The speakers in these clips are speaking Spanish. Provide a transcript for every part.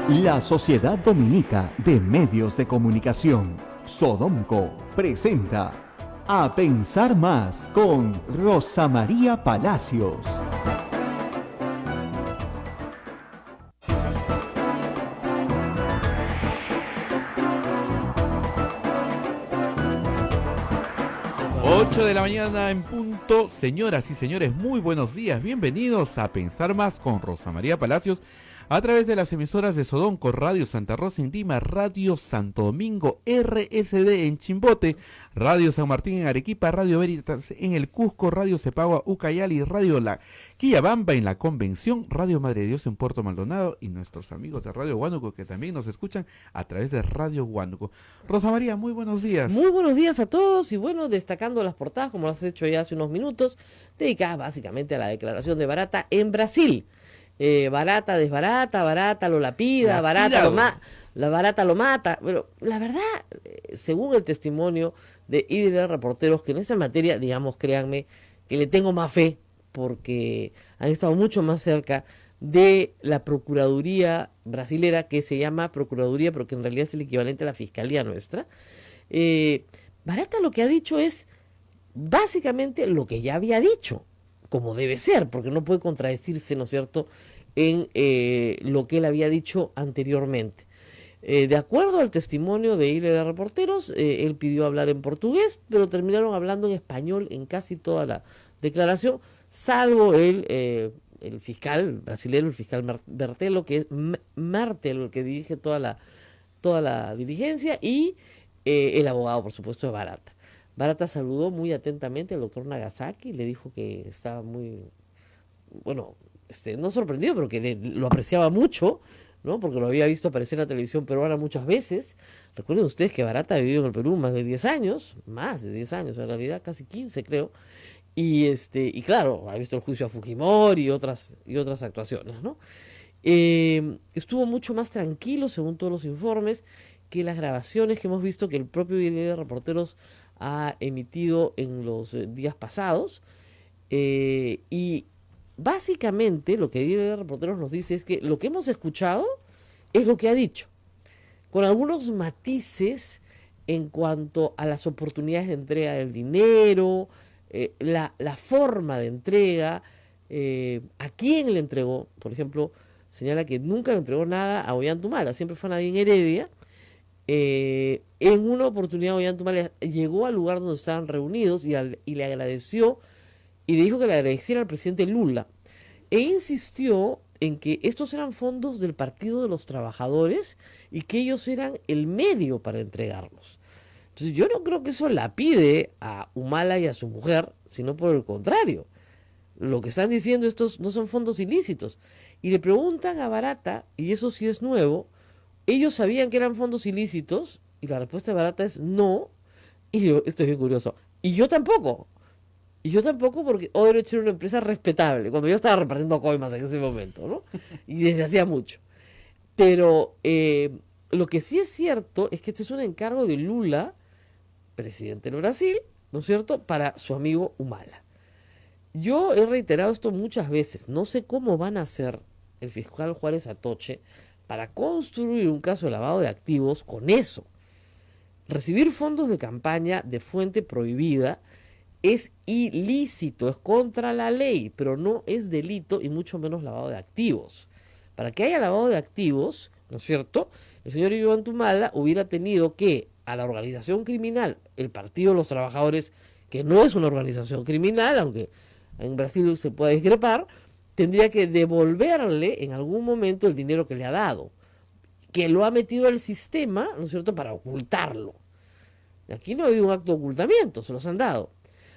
La Sociedad Dominica de Medios de Comunicación, Sodomco, presenta A Pensar Más con Rosa María Palacios. Ocho de la mañana en punto. Señoras y señores, muy buenos días. Bienvenidos a Pensar Más con Rosa María Palacios a través de las emisoras de Sodomco, Radio Santa Rosa en Lima, Radio Santo Domingo, RSD en Chimbote, Radio San Martín en Arequipa, Radio Veritas en el Cusco, Radio Cepagua, Ucayali, Radio La Quillabamba en la Convención, Radio Madre de Dios en Puerto Maldonado y nuestros amigos de Radio Huánuco que también nos escuchan a través de Radio Huánuco. Rosa María, muy buenos días. Muy buenos días a todos y bueno, destacando las portadas como lo has hecho ya hace unos minutos, dedicadas básicamente a la declaración de Barata en Brasil. Barata desbarata, Barata lo lapida, Barata lo mata. Pero la verdad, según el testimonio de IDL Reporteros, que en esa materia, digamos, créanme, que le tengo más fe, porque han estado mucho más cerca de la Procuraduría brasilera, que se llama Procuraduría, pero que en realidad es el equivalente a la Fiscalía nuestra. Barata lo que ha dicho es básicamente lo que ya había dicho, como debe ser, porque no puede contradecirse, ¿no es cierto?, en lo que él había dicho anteriormente. De acuerdo al testimonio de IDL Reporteros, él pidió hablar en portugués, pero terminaron hablando en español en casi toda la declaración, salvo el fiscal brasileño, el fiscal Bertelo, que es Martelo, el que dirige toda la diligencia, y el abogado, por supuesto, de Barata. Barata saludó muy atentamente al doctor Nagasaki, le dijo que estaba muy, bueno, no sorprendido, pero que lo apreciaba mucho, ¿no? Porque lo había visto aparecer en la televisión peruana muchas veces. Recuerden ustedes que Barata ha vivido en el Perú más de 10 años, más de 10 años, en realidad casi 15 creo, y claro, ha visto el juicio a Fujimori y otras actuaciones, ¿no? Estuvo mucho más tranquilo, según todos los informes, que las grabaciones que hemos visto que el propio IDL Reporteros ha emitido en los días pasados, y básicamente lo que IDL Reporteros nos dice es que lo que hemos escuchado es lo que ha dicho, con algunos matices en cuanto a las oportunidades de entrega del dinero, la forma de entrega, a quién le entregó. Por ejemplo, señala que nunca le entregó nada a Ollantumala, siempre fue a Nadine Heredia. En una oportunidad Ollantumala llegó al lugar donde estaban reunidos y le agradeció y le dijo que le agradeciera al presidente Lula e insistió en que estos eran fondos del Partido de los Trabajadores y que ellos eran el medio para entregarlos. Entonces yo no creo que eso la pide a Humala y a su mujer, sino por el contrario. Lo que están diciendo estos no son fondos ilícitos. Y le preguntan a Barata, y eso sí es nuevo, ellos sabían que eran fondos ilícitos, y la respuesta de Barata es no, y yo, esto es bien curioso, y yo tampoco porque Odebrecht era una empresa respetable, cuando yo estaba repartiendo coimas en ese momento, ¿no? Y desde hacía mucho. Pero lo que sí es cierto es que este es un encargo de Lula, presidente del Brasil, ¿no es cierto?, para su amigo Humala. Yo he reiterado esto muchas veces, no sé cómo van a hacer el fiscal Juárez Atoche para construir un caso de lavado de activos con eso. Recibir fondos de campaña de fuente prohibida es ilícito, es contra la ley, pero no es delito y mucho menos lavado de activos. Para que haya lavado de activos, ¿no es cierto?, el señor Ollantumala hubiera tenido que a la organización criminal, el Partido de los Trabajadores, que no es una organización criminal, aunque en Brasil se puede discrepar, tendría que devolverle en algún momento el dinero que le ha dado, que lo ha metido al sistema, ¿no es cierto?, para ocultarlo. Aquí no ha habido un acto de ocultamiento, se los han dado.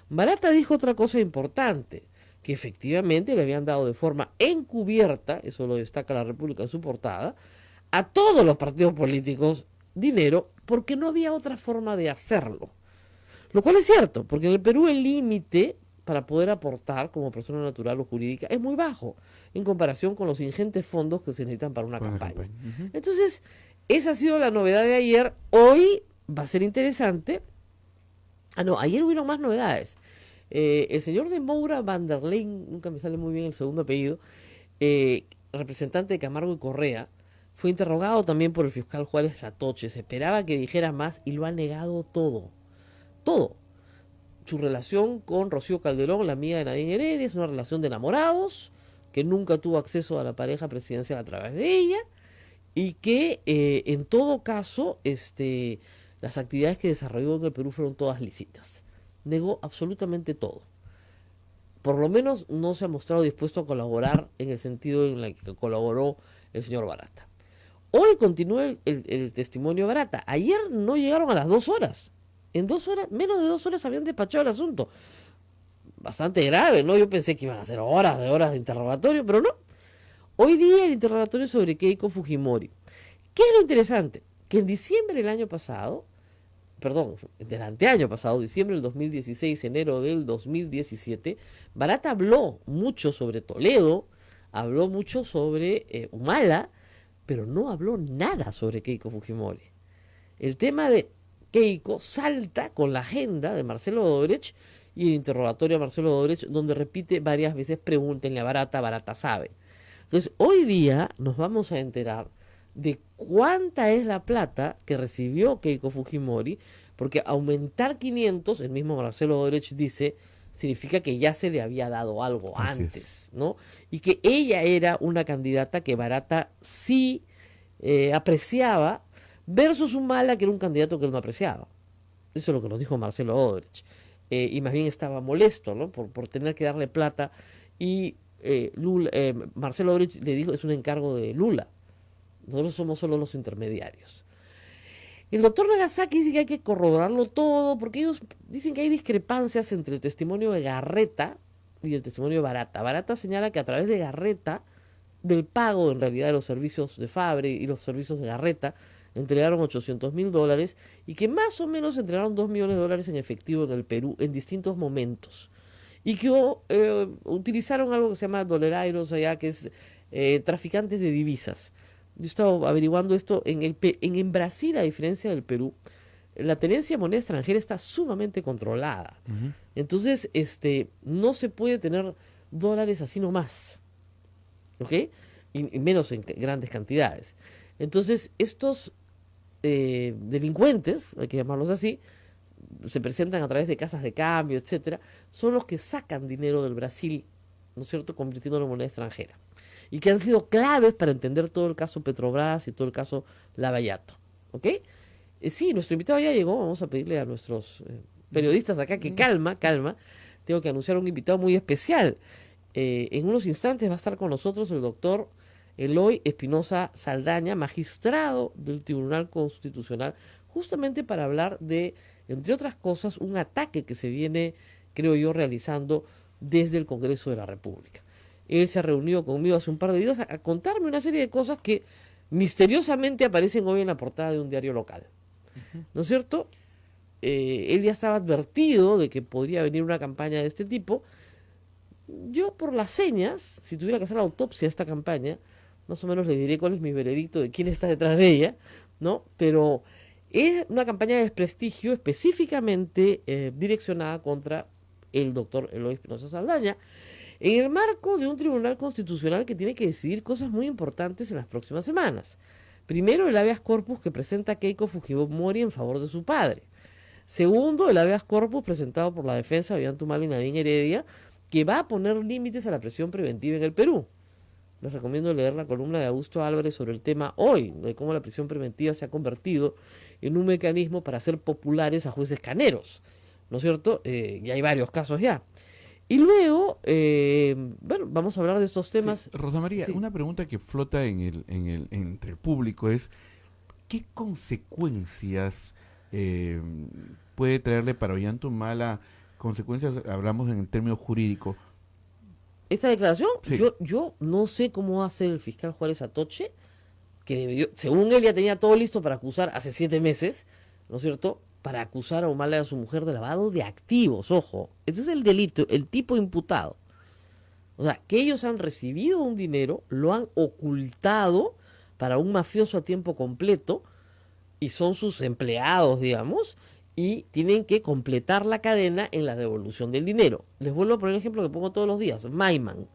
Barata dijo otra cosa importante, que efectivamente le habían dado de forma encubierta, eso lo destaca la República en su portada, a todos los partidos políticos dinero, porque no había otra forma de hacerlo. Lo cual es cierto, porque en el Perú el límite para poder aportar como persona natural o jurídica es muy bajo en comparación con los ingentes fondos que se necesitan para una campaña. Entonces, esa ha sido la novedad de ayer. Hoy va a ser interesante. Ayer hubieron más novedades. El señor de Moura van der Leyen, nunca me sale muy bien el segundo apellido, representante de Camargo y Correa, Fue interrogado también por el fiscal Juárez Atoche. Se esperaba que dijera más y lo ha negado todo. Todo. Su relación con Rocío Calderón, la amiga de Nadine Heredia, es una relación de enamorados, que nunca tuvo acceso a la pareja presidencial a través de ella, y que en todo caso las actividades que desarrolló en el Perú fueron todas lícitas. Negó absolutamente todo. Por lo menos no se ha mostrado dispuesto a colaborar en el sentido en el que colaboró el señor Barata. Hoy continúa el testimonio Barata. Ayer no llegaron a las 2 horas. En 2 horas, menos de 2 horas habían despachado el asunto. Bastante grave, ¿no? Yo pensé que iban a ser horas de interrogatorio, pero no. Hoy día el interrogatorio sobre Keiko Fujimori. ¿Qué es lo interesante? Que en diciembre del año pasado, del anteaño pasado, diciembre del 2016, enero del 2017, Barata habló mucho sobre Toledo, habló mucho sobre Humala, pero no habló nada sobre Keiko Fujimori. El tema de Keiko salta con la agenda de Marcelo Odebrecht y el interrogatorio a Marcelo Odebrecht, donde repite varias veces: pregúntenle a Barata, Barata sabe. Entonces, hoy día nos vamos a enterar de cuánta es la plata que recibió Keiko Fujimori, porque aumentar 500, el mismo Marcelo Odebrecht dice, significa que ya se le había dado algo antes, ¿no? Y que ella era una candidata que Barata sí apreciaba, versus Humala, que era un candidato que él no apreciaba. Eso es lo que nos dijo Marcelo Odebrecht. Y más bien estaba molesto, ¿no? Por tener que darle plata. Y Marcelo Odebrecht le dijo: es un encargo de Lula. Nosotros somos solo los intermediarios. El doctor Nagasaki dice que hay que corroborarlo todo, porque ellos dicen que hay discrepancias entre el testimonio de Garreta y el testimonio de Barata. Barata señala que a través de Garreta, del pago en realidad de los servicios de Fabre y los servicios de Garreta, entregaron $800.000 y que más o menos entregaron $2 millones en efectivo en el Perú en distintos momentos. Y que utilizaron algo que se llama dolerairos allá, que es traficantes de divisas. Yo he estado averiguando esto. En Brasil, a diferencia del Perú, la tenencia de moneda extranjera está sumamente controlada. Uh-huh. Entonces, no se puede tener dólares así nomás, ¿ok? Y menos en grandes cantidades. Entonces, estos delincuentes, hay que llamarlos así, se presentan a través de casas de cambio, etcétera, son los que sacan dinero del Brasil, ¿no es cierto?, convirtiéndolo en moneda extranjera. Y que han sido claves para entender todo el caso Petrobras y todo el caso Lavallato. ¿Ok? Sí, nuestro invitado ya llegó. Vamos a pedirle a nuestros periodistas acá que calma. Tengo que anunciar un invitado muy especial. En unos instantes va a estar con nosotros el doctor Eloy Espinosa Saldaña, magistrado del Tribunal Constitucional, justamente para hablar de, entre otras cosas, un ataque que se viene, creo yo, realizando desde el Congreso de la República. Él se ha reunido conmigo hace un par de días a contarme una serie de cosas que misteriosamente aparecen hoy en la portada de un diario local. Uh-huh. ¿No es cierto? Él ya estaba advertido de que podría venir una campaña de este tipo. Yo, por las señas, si tuviera que hacer la autopsia de esta campaña, más o menos le diré cuál es mi veredicto de quién está detrás de ella, ¿no? Pero es una campaña de desprestigio específicamente direccionada contra el doctor Eloy Espinosa Saldaña, en el marco de un tribunal constitucional que tiene que decidir cosas muy importantes en las próximas semanas. Primero, el habeas corpus que presenta Keiko Fujimori en favor de su padre. Segundo, el habeas corpus presentado por la defensa de Ollanta y Nadine Heredia, que va a poner límites a la prisión preventiva en el Perú. Les recomiendo leer la columna de Augusto Álvarez sobre el tema hoy, de cómo la prisión preventiva se ha convertido en un mecanismo para hacer populares a jueces caneros, ¿no es cierto? Y hay varios casos ya. Y luego, bueno, vamos a hablar de estos temas. Sí, Rosa María, sí. Una pregunta que flota entre el público es: ¿qué consecuencias puede traerle para Ollanta Humala? Consecuencias, hablamos en términos jurídicos. ¿Esta declaración? Sí. Yo no sé cómo va a hacer el fiscal Juárez Atoche, que según él ya tenía todo listo para acusar hace 7 meses, ¿no es cierto?, para acusar a Humala y a su mujer de lavado de activos, ojo. Ese es el delito, el tipo imputado. O sea, que ellos han recibido un dinero, lo han ocultado para un mafioso a tiempo completo, y son sus empleados, digamos, y tienen que completar la cadena en la devolución del dinero. Les vuelvo a poner el ejemplo que pongo todos los días. Maiman.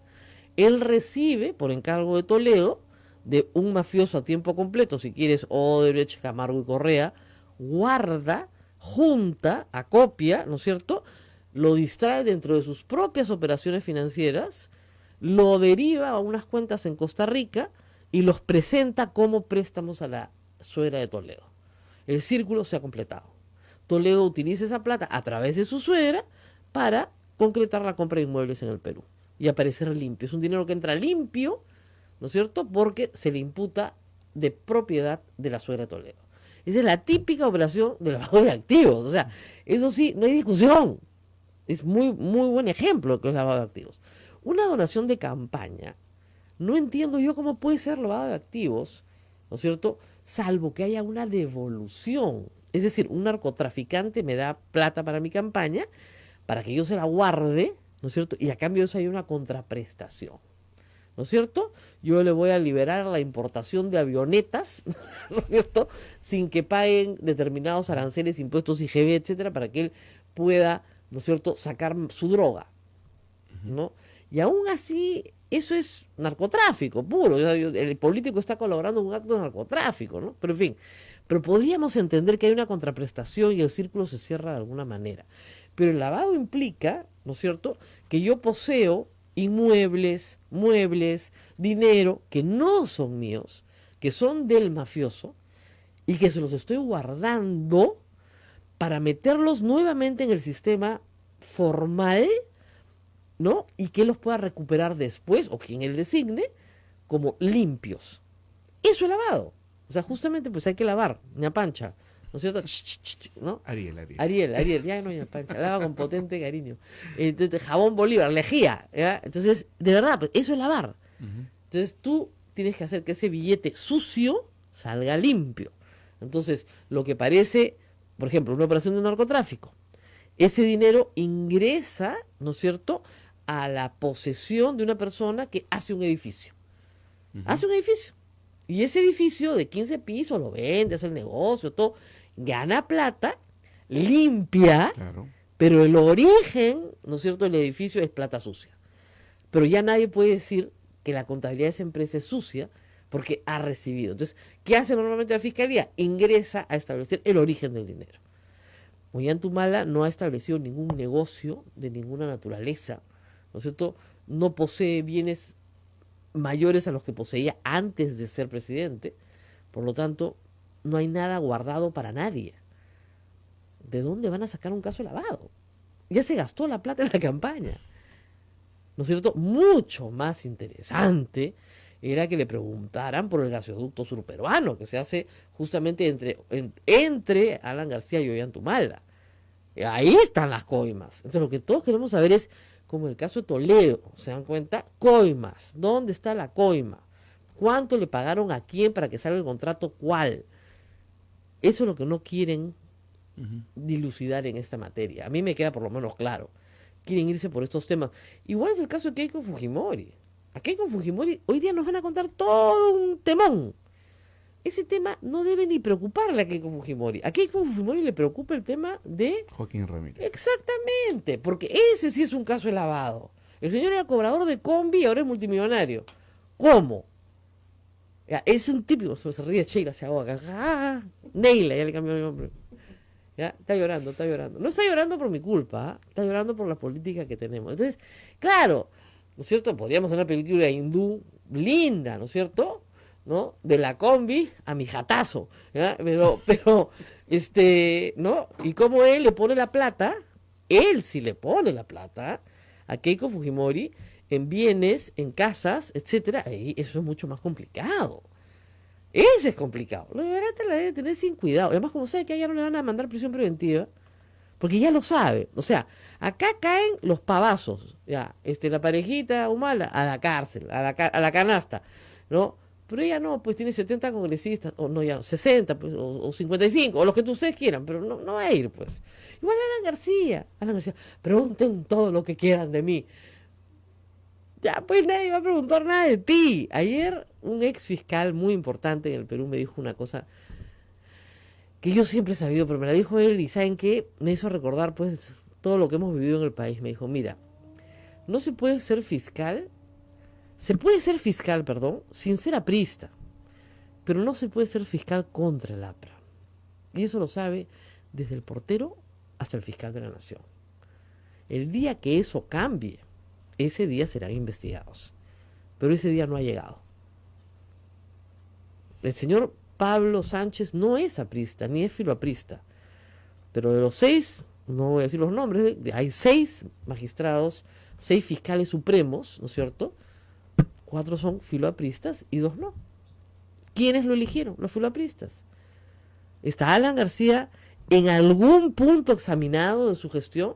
Él recibe, por encargo de Toledo, de un mafioso a tiempo completo, si quieres, Odebrecht, Camargo y Correa, guarda, junta, acopia, ¿no es cierto?, lo distrae dentro de sus propias operaciones financieras, lo deriva a unas cuentas en Costa Rica y los presenta como préstamos a la suegra de Toledo. El círculo se ha completado. Toledo utiliza esa plata a través de su suegra para concretar la compra de inmuebles en el Perú y aparecer limpio. Es un dinero que entra limpio, ¿no es cierto?, porque se le imputa de propiedad de la suegra de Toledo. Esa es la típica operación de lavado de activos. O sea, eso sí, no hay discusión. Es muy buen ejemplo que es lavado de activos. Una donación de campaña, no entiendo yo cómo puede ser lavado de activos, ¿no es cierto?, salvo que haya una devolución. Es decir, un narcotraficante me da plata para mi campaña, para que yo se la guarde, ¿no es cierto?, y a cambio de eso hay una contraprestación, ¿no es cierto? Yo le voy a liberar la importación de avionetas, ¿no es cierto?, sin que paguen determinados aranceles, impuestos, IGB, etcétera, para que él pueda, ¿no es cierto?, sacar su droga, ¿no? Y aún así, eso es narcotráfico puro. El político está colaborando en un acto de narcotráfico, ¿no? Pero en fin, pero podríamos entender que hay una contraprestación y el círculo se cierra de alguna manera. Pero el lavado implica, ¿no es cierto?, que yo poseo inmuebles, muebles, dinero que no son míos, que son del mafioso y que se los estoy guardando para meterlos nuevamente en el sistema formal, ¿no? Y que los pueda recuperar después, o quien él designe, como limpios. Eso es lavado. O sea, justamente pues hay que lavar, ña Pancha, ¿no es cierto? ¿No? Ariel, ya no ña Pancha, lava con potente cariño. Entonces, jabón Bolívar, lejía, ¿ya? Entonces, de verdad, pues eso es lavar. Entonces tú tienes que hacer que ese billete sucio salga limpio. Entonces, lo que parece, por ejemplo, una operación de narcotráfico, ese dinero ingresa, ¿no es cierto?, a la posesión de una persona que hace un edificio. Hace un edificio. Y ese edificio de 15 pisos lo vende, hace el negocio, todo. Gana plata, limpia, claro, pero el origen, ¿no es cierto?, el edificio es plata sucia. Pero ya nadie puede decir que la contabilidad de esa empresa es sucia porque ha recibido. Entonces, ¿qué hace normalmente la fiscalía? Ingresa a establecer el origen del dinero. Ollantumala no ha establecido ningún negocio de ninguna naturaleza, ¿no es cierto? No posee bienes mayores a los que poseía antes de ser presidente, por lo tanto, no hay nada guardado para nadie. ¿De dónde van a sacar un caso de lavado? Ya se gastó la plata en la campaña, ¿no es cierto? Mucho más interesante era que le preguntaran por el gasoducto surperuano, que se hace justamente entre Alan García y Ollantumala. Ahí están las coimas. Entonces lo que todos queremos saber es, como el caso de Toledo, ¿se dan cuenta? Coimas. ¿Dónde está la coima? ¿Cuánto le pagaron a quién para que salga el contrato? ¿Cuál? Eso es lo que no quieren dilucidar en esta materia. A mí me queda por lo menos claro. Quieren irse por estos temas. Igual es el caso de Keiko Fujimori. A Keiko Fujimori hoy día nos van a contar todo un temón. Ese tema no debe ni preocuparle a Keiko Fujimori. A Keiko Fujimori le preocupa el tema de Joaquín Ramírez. Exactamente, porque ese sí es un caso de lavado. El señor era cobrador de combi y ahora es multimillonario. ¿Cómo? Ya, es un típico, se ríe Sheila, se ahoga. Neila, ya le cambió el nombre. Ya, está llorando. No está llorando por mi culpa, está llorando por la política que tenemos. Entonces, claro, ¿no es cierto? Podríamos hacer una película hindú linda, ¿no es cierto? ¿No? De la combi a mi jatazo, ¿ya? Pero, ¿no? Y como él le pone la plata, él sí le pone la plata a Keiko Fujimori en bienes, en casas, etcétera, y eso es mucho más complicado. Ese es complicado. Lo de Barata la debe tener sin cuidado. Además, como sabe que a ella no le van a mandar prisión preventiva, porque ya lo sabe. O sea, acá caen los pavazos, ya, la parejita Humala a la cárcel, a la canasta, ¿no? Pero ella no, pues tiene 70 congresistas, o no, ya 60, pues, o 55, o los que ustedes quieran, pero no va a ir, pues. Igual Alan García, pregunten todo lo que quieran de mí. Ya, pues nadie va a preguntar nada de ti. Ayer un ex fiscal muy importante en el Perú me dijo una cosa que yo siempre he sabido, pero me la dijo él y ¿saben qué? Me hizo recordar pues todo lo que hemos vivido en el país. Me dijo, mira, no se puede ser fiscal Se puede ser fiscal, perdón, sin ser aprista, pero no se puede ser fiscal contra el APRA. Y eso lo sabe desde el portero hasta el fiscal de la Nación. El día que eso cambie, ese día serán investigados. Pero ese día no ha llegado. El señor Pablo Sánchez no es aprista, ni es filoaprista. Pero de los 6, no voy a decir los nombres, hay 6 magistrados, 6 fiscales supremos, ¿no es cierto? 4 son filoapristas y 2 no. ¿Quiénes lo eligieron? Los filoapristas. ¿Está Alan García en algún punto examinado de su gestión?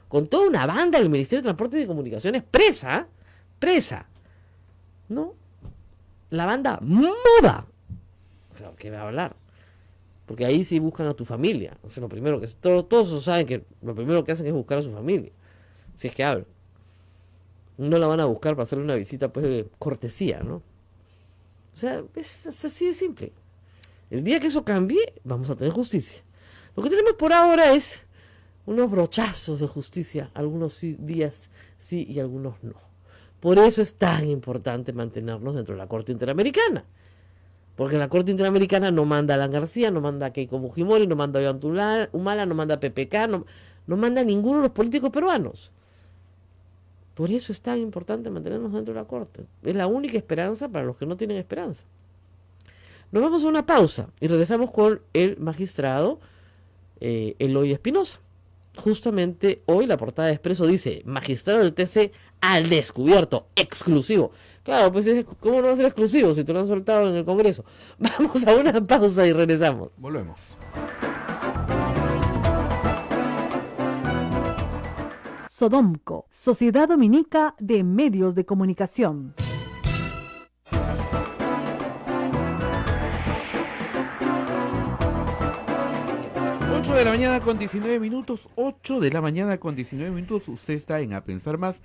Con toda una banda del Ministerio de Transporte y Comunicaciones presa. No. La banda muda. Claro, ¿qué va a hablar? Porque ahí sí buscan a tu familia. O sea, lo primero que todos saben que lo primero que hacen es buscar a su familia. Si es que hablan. No la van a buscar para hacerle una visita pues de cortesía, ¿no? O sea, es así de simple. El día que eso cambie, vamos a tener justicia. Lo que tenemos por ahora es unos brochazos de justicia, algunos días sí y algunos no. Por eso es tan importante mantenernos dentro de la Corte Interamericana. Porque la Corte Interamericana no manda a Alan García, no manda a Keiko Fujimori, no manda a Ollanta Humala, no manda a PPK, no manda a ninguno de los políticos peruanos. Por eso es tan importante mantenernos dentro de la Corte. Es la única esperanza para los que no tienen esperanza. Nos vamos a una pausa y regresamos con el magistrado Eloy Espinosa. Justamente hoy la portada de Expreso dice: magistrado del TC al descubierto, exclusivo. Claro, pues ¿cómo no va a ser exclusivo si te lo han soltado en el Congreso? Vamos a una pausa y regresamos. Volvemos. Sodomco, Sociedad Dominica de Medios de Comunicación. 8 de la mañana con 19 minutos, 8 de la mañana con 19 minutos, usted está en A Pensar Más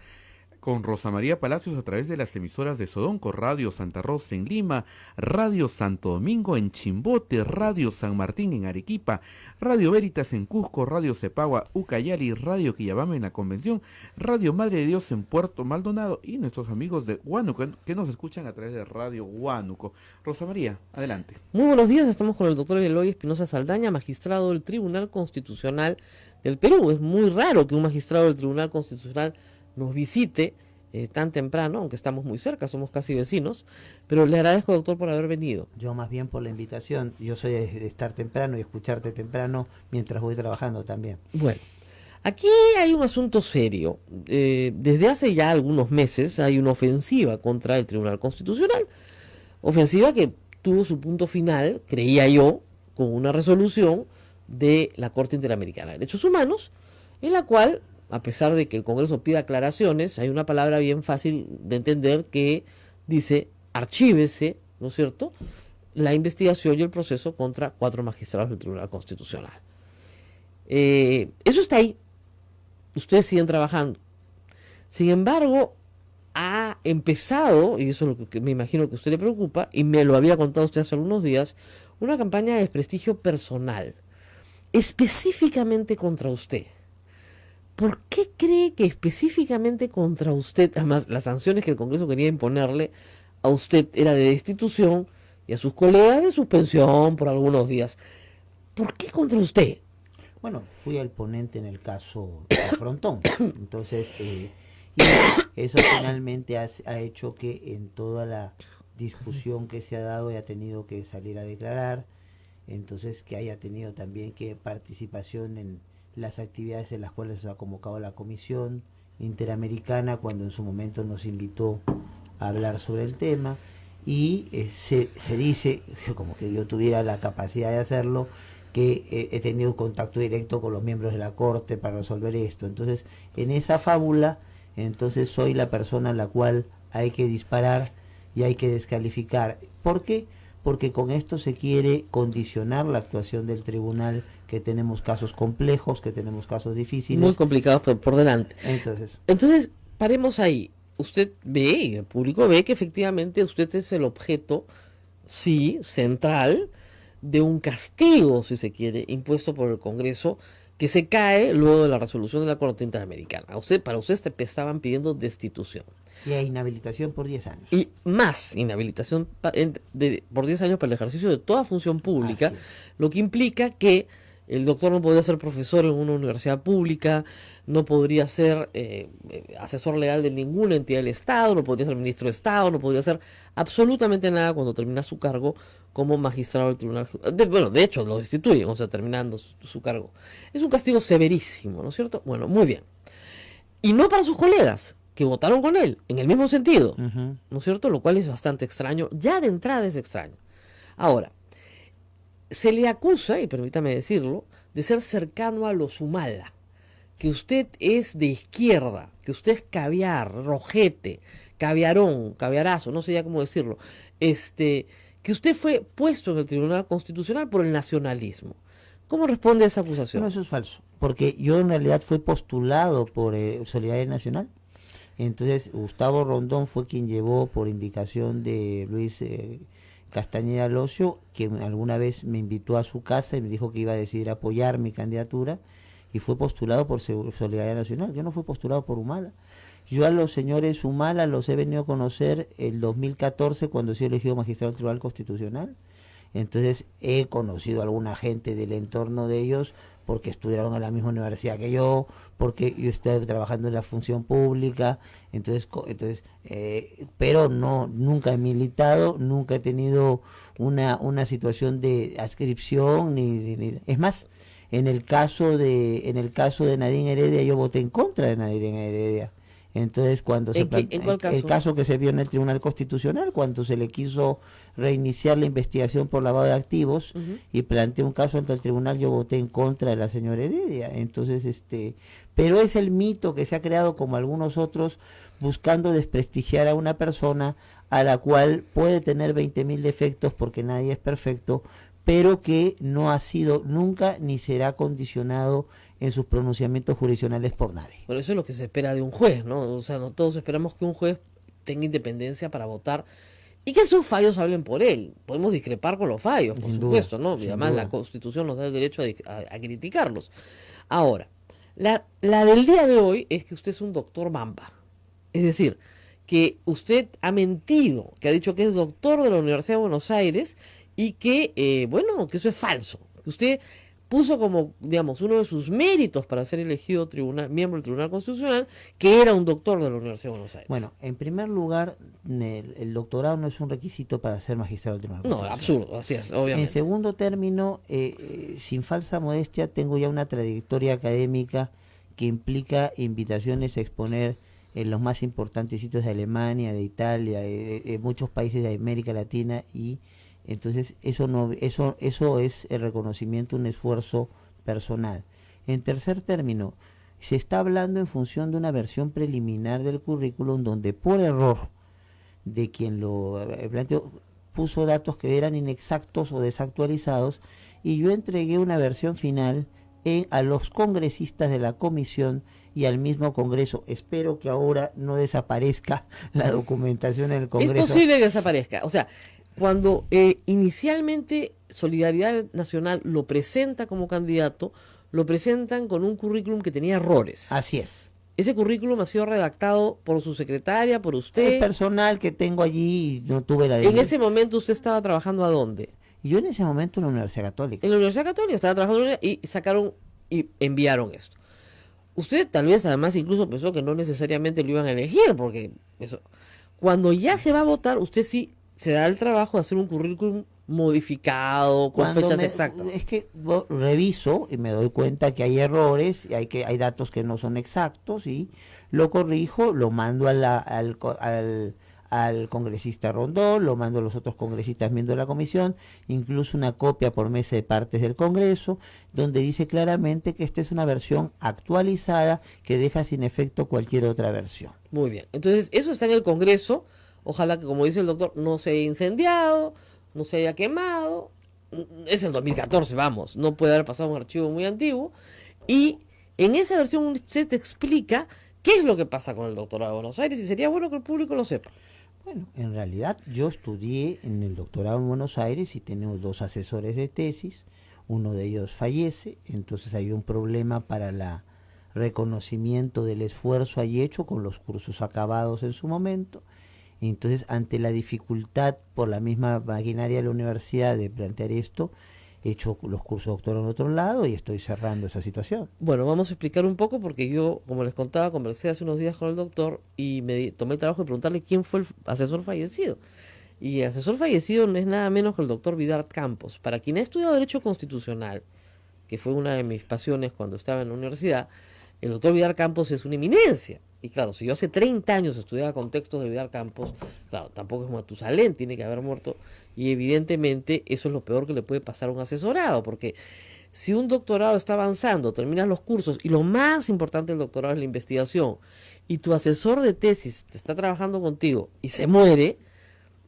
con Rosa María Palacios a través de las emisoras de Sodonco, Radio Santa Rosa en Lima, Radio Santo Domingo en Chimbote, Radio San Martín en Arequipa, Radio Veritas en Cusco, Radio Cepagua, Ucayali, Radio Quillabamba en la Convención, Radio Madre de Dios en Puerto Maldonado y nuestros amigos de Huánuco que nos escuchan a través de Radio Huánuco. Rosa María, adelante. Muy buenos días, estamos con el doctor Eloy Espinosa Saldaña, magistrado del Tribunal Constitucional del Perú. Es muy raro que un magistrado del Tribunal Constitucional nos visite tan temprano, aunque estamos muy cerca, somos casi vecinos, pero le agradezco, doctor, por haber venido. Yo más bien por la invitación. Yo soy de estar temprano y escucharte temprano mientras voy trabajando también. Bueno, aquí hay un asunto serio. Desde hace ya algunos meses hay una ofensiva contra el Tribunal Constitucional, ofensiva que tuvo su punto final, creía yo, con una resolución de la Corte Interamericana de Derechos Humanos, en la cual, a pesar de que el Congreso pida aclaraciones, hay una palabra bien fácil de entender que dice: archívese, ¿no es cierto?, la investigación y el proceso contra 4 magistrados del Tribunal Constitucional. Eso está ahí. Ustedes siguen trabajando. Sin embargo, ha empezado, y eso es lo que me imagino que a usted le preocupa, y me lo había contado usted hace algunos días, una campaña de desprestigio personal, específicamente contra usted. ¿Por qué cree que específicamente contra usted, además las sanciones que el Congreso quería imponerle a usted era de destitución y a sus colegas de suspensión por algunos días? ¿Por qué contra usted? Bueno, fui el ponente en el caso de Frontón. Entonces, y eso finalmente ha hecho que en toda la discusión que se ha dado haya tenido que salir a declarar. Entonces, que haya tenido también que participación en las actividades en las cuales se ha convocado la Comisión Interamericana cuando en su momento nos invitó a hablar sobre el tema, y se dice, como que yo tuviera la capacidad de hacerlo, que he tenido contacto directo con los miembros de la Corte para resolver esto. Entonces, en esa fábula, entonces soy la persona a la cual hay que disparar y hay que descalificar. ¿Por qué? Porque con esto se quiere condicionar la actuación del tribunal, que tenemos casos complejos, que tenemos casos difíciles. Muy complicados por delante. Entonces, paremos ahí. Usted ve, y el público ve, que efectivamente usted es el objeto, sí, central, de un castigo, si se quiere, impuesto por el Congreso que se cae luego de la resolución de la Corte Interamericana. Para usted estaban pidiendo destitución. Y a inhabilitación por 10 años. Y más inhabilitación por 10 años para el ejercicio de toda función pública, lo que implica que el doctor no podría ser profesor en una universidad pública, no podría ser asesor legal de ninguna entidad del Estado, no podría ser ministro de Estado, no podría hacer absolutamente nada cuando termina su cargo como magistrado del tribunal. De hecho, lo destituyen, o sea, terminando su cargo. Es un castigo severísimo, ¿no es cierto? Bueno, muy bien. Y no para sus colegas, que votaron con él, en el mismo sentido, ¿no es cierto? Lo cual es bastante extraño, ya de entrada es extraño. Ahora, se le acusa, y permítame decirlo, de ser cercano a los Humala, que usted es de izquierda, que usted es caviar, rojete, caviarón, caviarazo, no sé ya cómo decirlo, que usted fue puesto en el Tribunal Constitucional por el nacionalismo. ¿Cómo responde a esa acusación? No, eso es falso, porque yo en realidad fui postulado por Solidaridad Nacional. Entonces Gustavo Rondón fue quien llevó, por indicación de Luis Castañeda Locio, que alguna vez me invitó a su casa y me dijo que iba a decidir apoyar mi candidatura, y fue postulado por Solidaridad Nacional. Yo no fui postulado por Humala. Yo a los señores Humala los he venido a conocer el 2014 cuando he sido elegido magistrado del Tribunal Constitucional. Entonces he conocido a alguna gente del entorno de ellos porque estudiaron en la misma universidad que yo, porque yo estoy trabajando en la función pública, pero nunca he militado, nunca he tenido una situación de adscripción, es más, en el caso de Nadine Heredia, yo voté en contra de Nadine Heredia. Entonces, cuando ¿En cuál caso? El caso que se vio en el Tribunal Constitucional, cuando se le quiso reiniciar la investigación por lavado de activos y planteé un caso ante el tribunal, yo voté en contra de la señora Heredia. Entonces, pero es el mito que se ha creado, como algunos otros, buscando desprestigiar a una persona a la cual puede tener 20.000 defectos porque nadie es perfecto, pero que no ha sido nunca ni será condicionado en sus pronunciamientos jurisdiccionales por nadie. Por eso es lo que se espera de un juez, ¿no? O sea, no todos esperamos que un juez tenga independencia para votar y que sus fallos hablen por él. Podemos discrepar con los fallos, por supuesto, ¿no? Y además la Constitución nos da el derecho a criticarlos. Ahora, la del día de hoy es que usted es un doctor Mamba. Es decir, que usted ha mentido, que ha dicho que es doctor de la Universidad de Buenos Aires y que, que eso es falso. Que usted puso como, digamos, uno de sus méritos para ser elegido miembro del Tribunal Constitucional, que era un doctor de la Universidad de Buenos Aires. Bueno, en primer lugar, el doctorado no es un requisito para ser magistrado del Tribunal Constitucional. No, absurdo, así es, obviamente. En segundo término, sin falsa modestia, tengo ya una trayectoria académica que implica invitaciones a exponer en los más importantes sitios de Alemania, de Italia, de muchos países de América Latina, y entonces eso es el reconocimiento, un esfuerzo personal. En tercer término, se está hablando en función de una versión preliminar del currículum donde por error de quien lo planteó puso datos que eran inexactos o desactualizados, y yo entregué una versión final a los congresistas de la comisión y al mismo Congreso. Espero que ahora no desaparezca la documentación en el Congreso. Es posible que desaparezca. O sea, cuando inicialmente Solidaridad Nacional lo presenta como candidato, lo presentan con un currículum que tenía errores. Así es. Ese currículum ha sido redactado por su secretaria, por usted. El personal que tengo allí, no tuve la... En ese momento usted estaba trabajando ¿a dónde? Yo en ese momento en la Universidad Católica. En la Universidad Católica estaba trabajando y sacaron y enviaron esto. Usted tal vez además incluso pensó que no necesariamente lo iban a elegir, porque eso. Cuando ya se va a votar, usted sí se da el trabajo de hacer un currículum modificado, con fechas exactas. Es que reviso y me doy cuenta que hay errores, y hay datos que no son exactos, y lo corrijo, lo mando al congresista Rondón, lo mando a los otros congresistas miembros de la comisión, incluso una copia por mesa de partes del Congreso, donde dice claramente que esta es una versión actualizada que deja sin efecto cualquier otra versión. Muy bien, entonces eso está en el Congreso. Ojalá que, como dice el doctor, no se haya incendiado, no se haya quemado. Es el 2014, vamos, no puede haber pasado un archivo muy antiguo. Y en esa versión usted te explica qué es lo que pasa con el doctorado de Buenos Aires, y sería bueno que el público lo sepa. Bueno, en realidad yo estudié en el doctorado en Buenos Aires y tenemos 2 asesores de tesis, uno de ellos fallece, entonces hay un problema para la reconocimiento del esfuerzo ahí hecho con los cursos acabados en su momento. Entonces, ante la dificultad por la misma maquinaria de la universidad de plantear esto, he hecho los cursos de doctorado en otro lado y estoy cerrando esa situación. Bueno, vamos a explicar un poco porque yo, como les contaba, conversé hace unos días con el doctor y tomé el trabajo de preguntarle quién fue el asesor fallecido. Y el asesor fallecido no es nada menos que el doctor Vidal Campos. Para quien ha estudiado Derecho Constitucional, que fue una de mis pasiones cuando estaba en la universidad, el doctor Vidal Campos es una eminencia. Y claro, si yo hace 30 años estudiaba contextos de Vidal Campos, claro, tampoco es Matusalén, tiene que haber muerto. Y evidentemente eso es lo peor que le puede pasar a un asesorado, porque si un doctorado está avanzando, terminas los cursos, y lo más importante del doctorado es la investigación, y tu asesor de tesis te está trabajando contigo y se muere,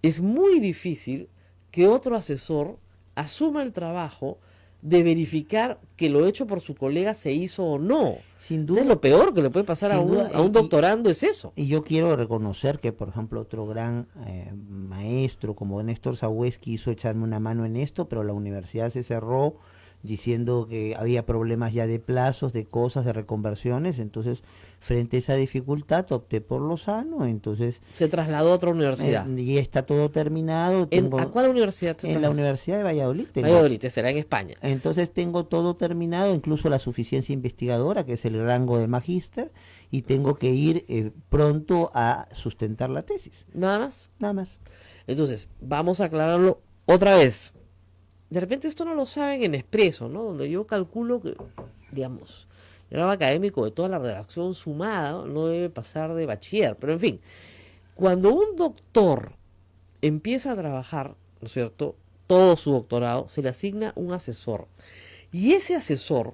es muy difícil que otro asesor asuma el trabajo de verificar que lo hecho por su colega se hizo o no. Sin duda. Es lo peor que le puede pasar a un doctorando, es eso. Y yo quiero reconocer que, por ejemplo, otro gran maestro como Néstor Sagüez quiso echarme una mano en esto, pero la universidad se cerró diciendo que había problemas ya de plazos, de cosas, de reconversiones. Entonces, frente a esa dificultad, opté por Lozano. Entonces se trasladó a otra universidad. Y está todo terminado. ¿A cuál universidad? En la Universidad de Valladolid. Valladolid, será en España. Entonces tengo todo terminado, incluso la suficiencia investigadora, que es el rango de magíster, y tengo que ir pronto a sustentar la tesis. ¿Nada más? Nada más. Entonces, vamos a aclararlo otra vez. De repente esto no lo saben en Expreso, ¿no? Donde yo calculo que, digamos, el grado académico de toda la redacción sumada no debe pasar de bachiller. Pero en fin, cuando un doctor empieza a trabajar, ¿no es cierto?, todo su doctorado, se le asigna un asesor. Y ese asesor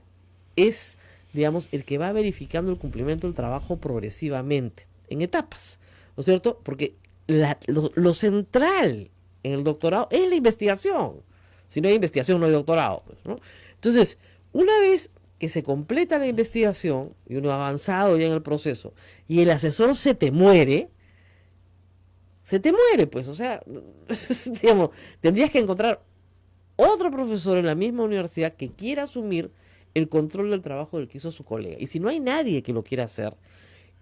es, digamos, el que va verificando el cumplimiento del trabajo progresivamente, en etapas, ¿no es cierto? Porque lo central en el doctorado es la investigación. Si no hay investigación, no hay doctorado, pues, ¿no? Entonces, una vez que se completa la investigación y uno ha avanzado ya en el proceso y el asesor se te muere, pues, o sea, digamos, tendrías que encontrar otro profesor en la misma universidad que quiera asumir el control del trabajo del que hizo su colega. Y si no hay nadie que lo quiera hacer,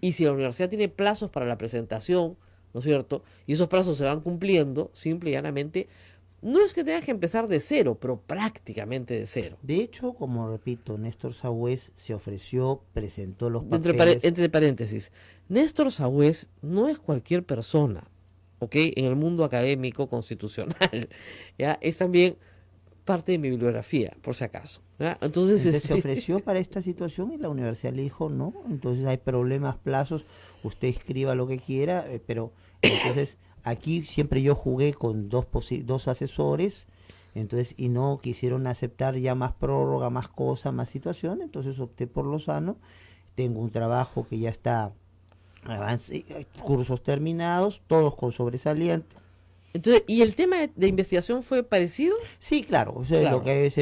y si la universidad tiene plazos para la presentación, ¿no es cierto?, y esos plazos se van cumpliendo, simple y llanamente, no es que tengas que empezar de cero, pero prácticamente de cero. De hecho, como repito, Néstor Sagüez se ofreció, presentó los papeles. Entre paréntesis, Néstor Sagüez no es cualquier persona, ¿ok? En el mundo académico constitucional, ¿ya? Es también parte de mi bibliografía, por si acaso, ¿ya? Entonces se ofreció para esta situación y la universidad le dijo no, entonces hay problemas, plazos, usted escriba lo que quiera, pero entonces aquí siempre yo jugué con dos asesores, entonces y no quisieron aceptar ya más prórroga, más cosas, más situación, entonces opté por Lozano. Tengo un trabajo que ya está cursos terminados, todos con sobresaliente. Entonces, ¿y el tema de investigación fue parecido? Sí, claro, o sea, claro. Lo que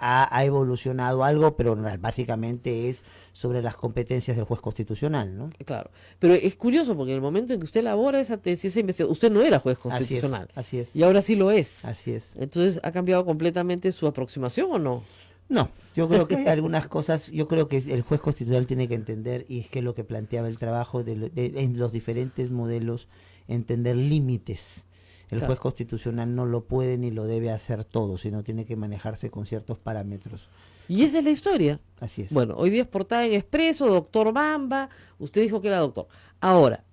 ha evolucionado algo, pero básicamente es sobre las competencias del juez constitucional, ¿no? Claro, pero es curioso porque en el momento en que usted elabora esa tesis, esa investigación, usted no era juez constitucional. Así es. Y ahora sí lo es. Así es. Entonces, ¿ha cambiado completamente su aproximación o no? No, yo creo que hay algunas cosas, yo creo que el juez constitucional tiene que entender, y es que lo que planteaba el trabajo en los diferentes modelos, entender límites. El Claro. juez constitucional no lo puede ni lo debe hacer todo, sino tiene que manejarse con ciertos parámetros. Y esa es la historia. Así es. Bueno, hoy día es portada en Expreso, doctor Bamba, usted dijo que era doctor. Ahora,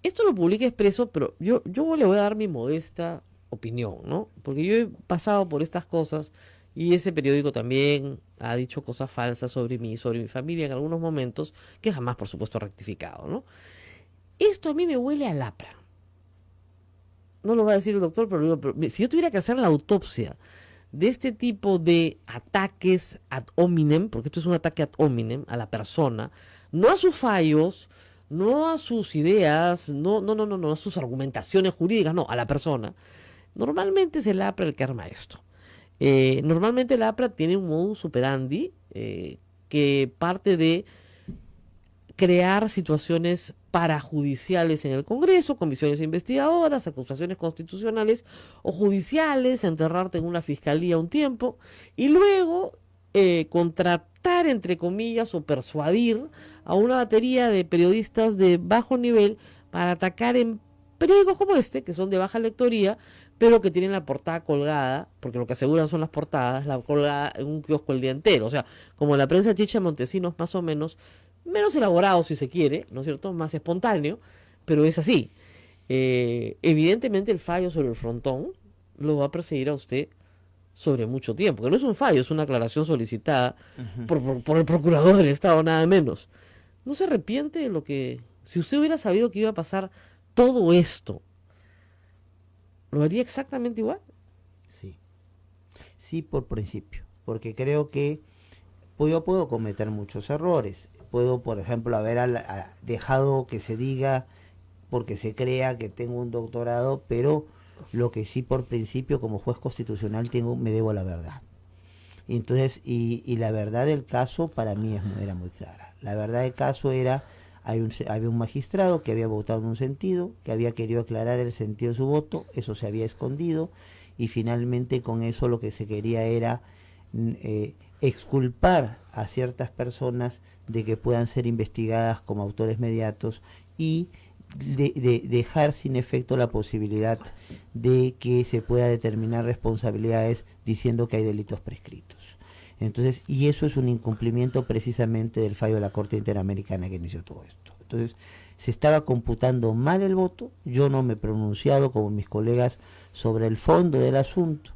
esto lo publica Expreso, pero yo le voy a dar mi modesta opinión, ¿no? Porque yo he pasado por estas cosas y ese periódico también ha dicho cosas falsas sobre mí, sobre mi familia en algunos momentos, que jamás, por supuesto, ha rectificado, ¿no? Esto a mí me huele a lapra. No lo va a decir el doctor, pero, digo, pero si yo tuviera que hacer la autopsia de este tipo de ataques ad hominem, porque esto es un ataque ad hominem a la persona, no a sus fallos, no a sus ideas, no a sus argumentaciones jurídicas, no, a la persona. Normalmente es el APRA el que arma esto. Normalmente el APRA tiene un modus operandi que parte de crear situaciones parajudiciales en el Congreso, comisiones investigadoras, acusaciones constitucionales o judiciales, enterrarte en una fiscalía un tiempo y luego contratar, entre comillas, o persuadir a una batería de periodistas de bajo nivel para atacar en periódicos como este, que son de baja lectoría, pero que tienen la portada colgada, porque lo que aseguran son las portadas, la colgada en un kiosco el día entero. O sea, como la prensa chicha de Montesinos, más o menos, menos elaborado si se quiere, ¿no es cierto?, más espontáneo, pero es así. Evidentemente el fallo sobre el frontón lo va a perseguir a usted sobre mucho tiempo, que no es un fallo, es una aclaración solicitada por el procurador del Estado, nada menos. ¿No se arrepiente de lo que, si usted hubiera sabido que iba a pasar todo esto, lo haría exactamente igual? Sí, por principio, porque creo que yo puedo cometer muchos errores. Puedo, por ejemplo, haber dejado que se diga porque se crea que tengo un doctorado, pero lo que sí por principio como juez constitucional me debo a la verdad. Entonces, y la verdad del caso para mí era muy clara. La verdad del caso era, había un magistrado que había votado en un sentido, que había querido aclarar el sentido de su voto, eso se había escondido, y finalmente con eso lo que se quería era exculpar a ciertas personas de que puedan ser investigadas como autores mediatos y dejar sin efecto la posibilidad de que se pueda determinar responsabilidades diciendo que hay delitos prescritos. Entonces, y eso es un incumplimiento precisamente del fallo de la Corte Interamericana que inició todo esto. Entonces, se estaba computando mal el voto, yo no me he pronunciado como mis colegas sobre el fondo del asunto,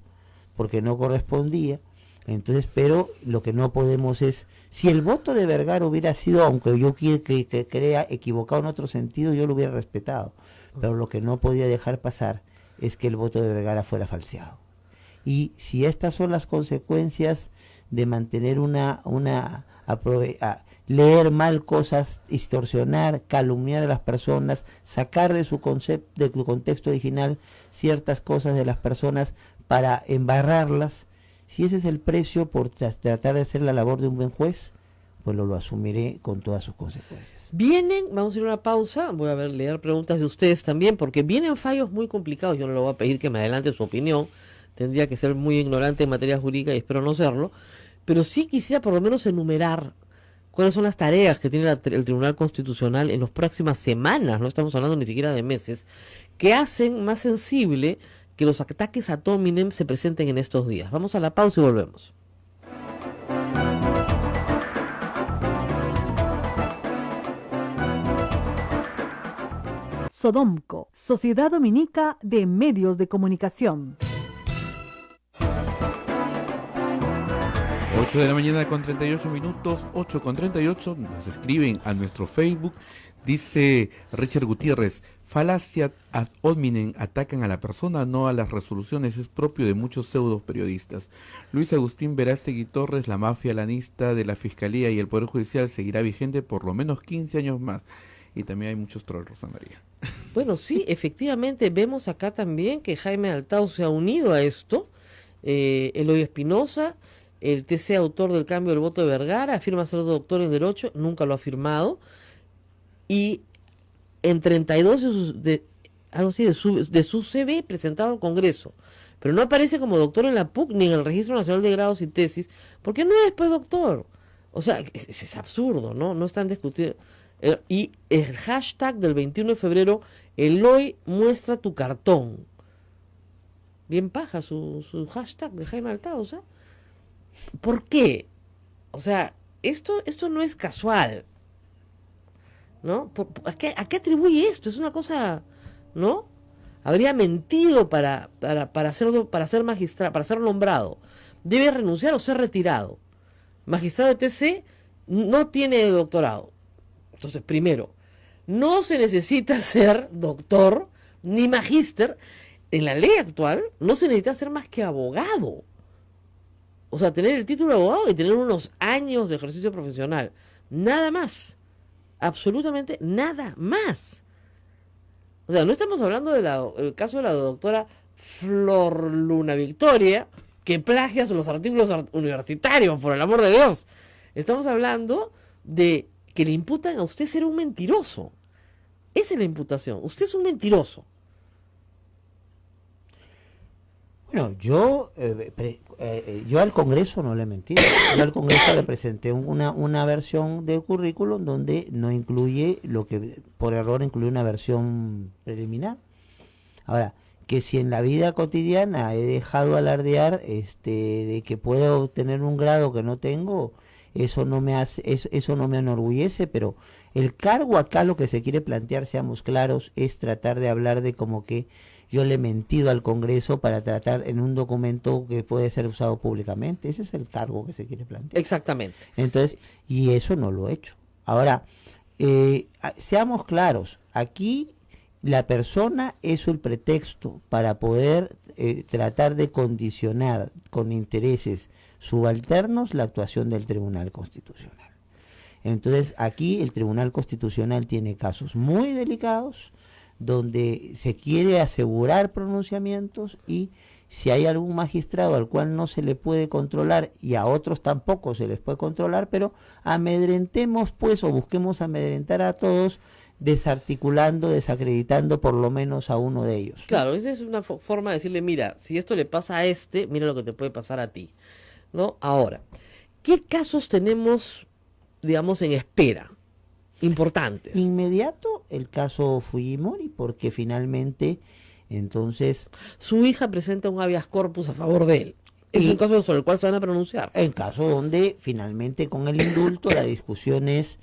porque no correspondía. Entonces, pero lo que no podemos es, si el voto de Vergara hubiera sido, aunque yo que crea equivocado en otro sentido, yo lo hubiera respetado, pero lo que no podía dejar pasar es que el voto de Vergara fuera falseado. Y si estas son las consecuencias de mantener leer mal cosas, distorsionar, calumniar a las personas, sacar de su contexto original ciertas cosas de las personas para embarrarlas, si ese es el precio por tratar de hacer la labor de un buen juez, pues lo asumiré con todas sus consecuencias. Vamos a ir a una pausa, voy a leer preguntas de ustedes también, porque vienen fallos muy complicados, yo no le voy a pedir que me adelante su opinión, tendría que ser muy ignorante en materia jurídica y espero no serlo, pero sí quisiera por lo menos enumerar cuáles son las tareas que tiene el Tribunal Constitucional en las próximas semanas, no estamos hablando ni siquiera de meses, que hacen más sensible que los ataques ad hominem se presenten en estos días. Vamos a la pausa y volvemos. Sodomco, Sociedad Dominica de Medios de Comunicación. 8 de la mañana con 38 minutos, 8 con 38, nos escriben a nuestro Facebook, dice Richard Gutiérrez, falacia ad hominem, atacan a la persona, no a las resoluciones, es propio de muchos pseudo periodistas. Luis Agustín Verástegui Torres, la mafia lanista de la Fiscalía y el Poder Judicial seguirá vigente por lo menos 15 años más. Y también hay muchos trolls, Rosa María. Bueno, sí, efectivamente, vemos acá también que Jaime Altao se ha unido a esto, Eloy Espinosa, el TC autor del cambio del voto de Vergara, afirma ser doctor en Derecho, nunca lo ha firmado, y en 32 de su CV presentado al Congreso, pero no aparece como doctor en la PUC ni en el Registro Nacional de Grados y Tesis, porque no es pues doctor. O sea, es absurdo, ¿no? No están discutiendo. Y el hashtag del 21 de febrero, Eloy muestra tu cartón. Bien paja su hashtag de Jaime Altao, ¿sabes? ¿Por qué? O sea, esto no es casual, ¿no? ¿A qué atribuye esto? Es una cosa, ¿no? Habría mentido para ser magistrado, para ser nombrado. Debe renunciar o ser retirado. Magistrado de TC no tiene doctorado. Entonces, primero, no se necesita ser doctor ni magíster. En la ley actual no se necesita ser más que abogado. O sea, tener el título de abogado y tener unos años de ejercicio profesional. Nada más. Absolutamente nada más. O sea, no estamos hablando del caso de la doctora Flor Luna Victoria, que plagia los artículos universitarios, por el amor de Dios. Estamos hablando de que le imputan a usted ser un mentiroso. Esa es la imputación. Usted es un mentiroso. Bueno, yo al Congreso no le he mentido. Yo al Congreso le presenté una versión de currículum donde no incluye lo que por error incluye una versión preliminar. Ahora, que si en la vida cotidiana he dejado alardear de que puedo obtener un grado que no tengo, eso no me hace, eso no me enorgullece, pero el cargo acá, lo que se quiere plantear, seamos claros, es tratar de hablar de como que yo le he mentido al Congreso para tratar en un documento que puede ser usado públicamente. Ese es el cargo que se quiere plantear. Exactamente. Entonces, y eso no lo he hecho. Ahora, seamos claros, aquí la persona es el pretexto para poder tratar de condicionar con intereses subalternos la actuación del Tribunal Constitucional. Entonces, aquí el Tribunal Constitucional tiene casos muy delicados donde se quiere asegurar pronunciamientos, y si hay algún magistrado al cual no se le puede controlar y a otros tampoco se les puede controlar, pero amedrentemos pues, o busquemos amedrentar a todos, desarticulando, desacreditando por lo menos a uno de ellos. Claro, esa es una forma de decirle, mira, si esto le pasa a mira lo que te puede pasar a ti, ¿no? Ahora, ¿qué casos tenemos, digamos, en espera? Importantes. Inmediato el caso Fujimori, porque finalmente entonces su hija presenta un habeas corpus a favor de él. Es un caso sobre el cual se van a pronunciar. El caso donde finalmente con el indulto la discusión es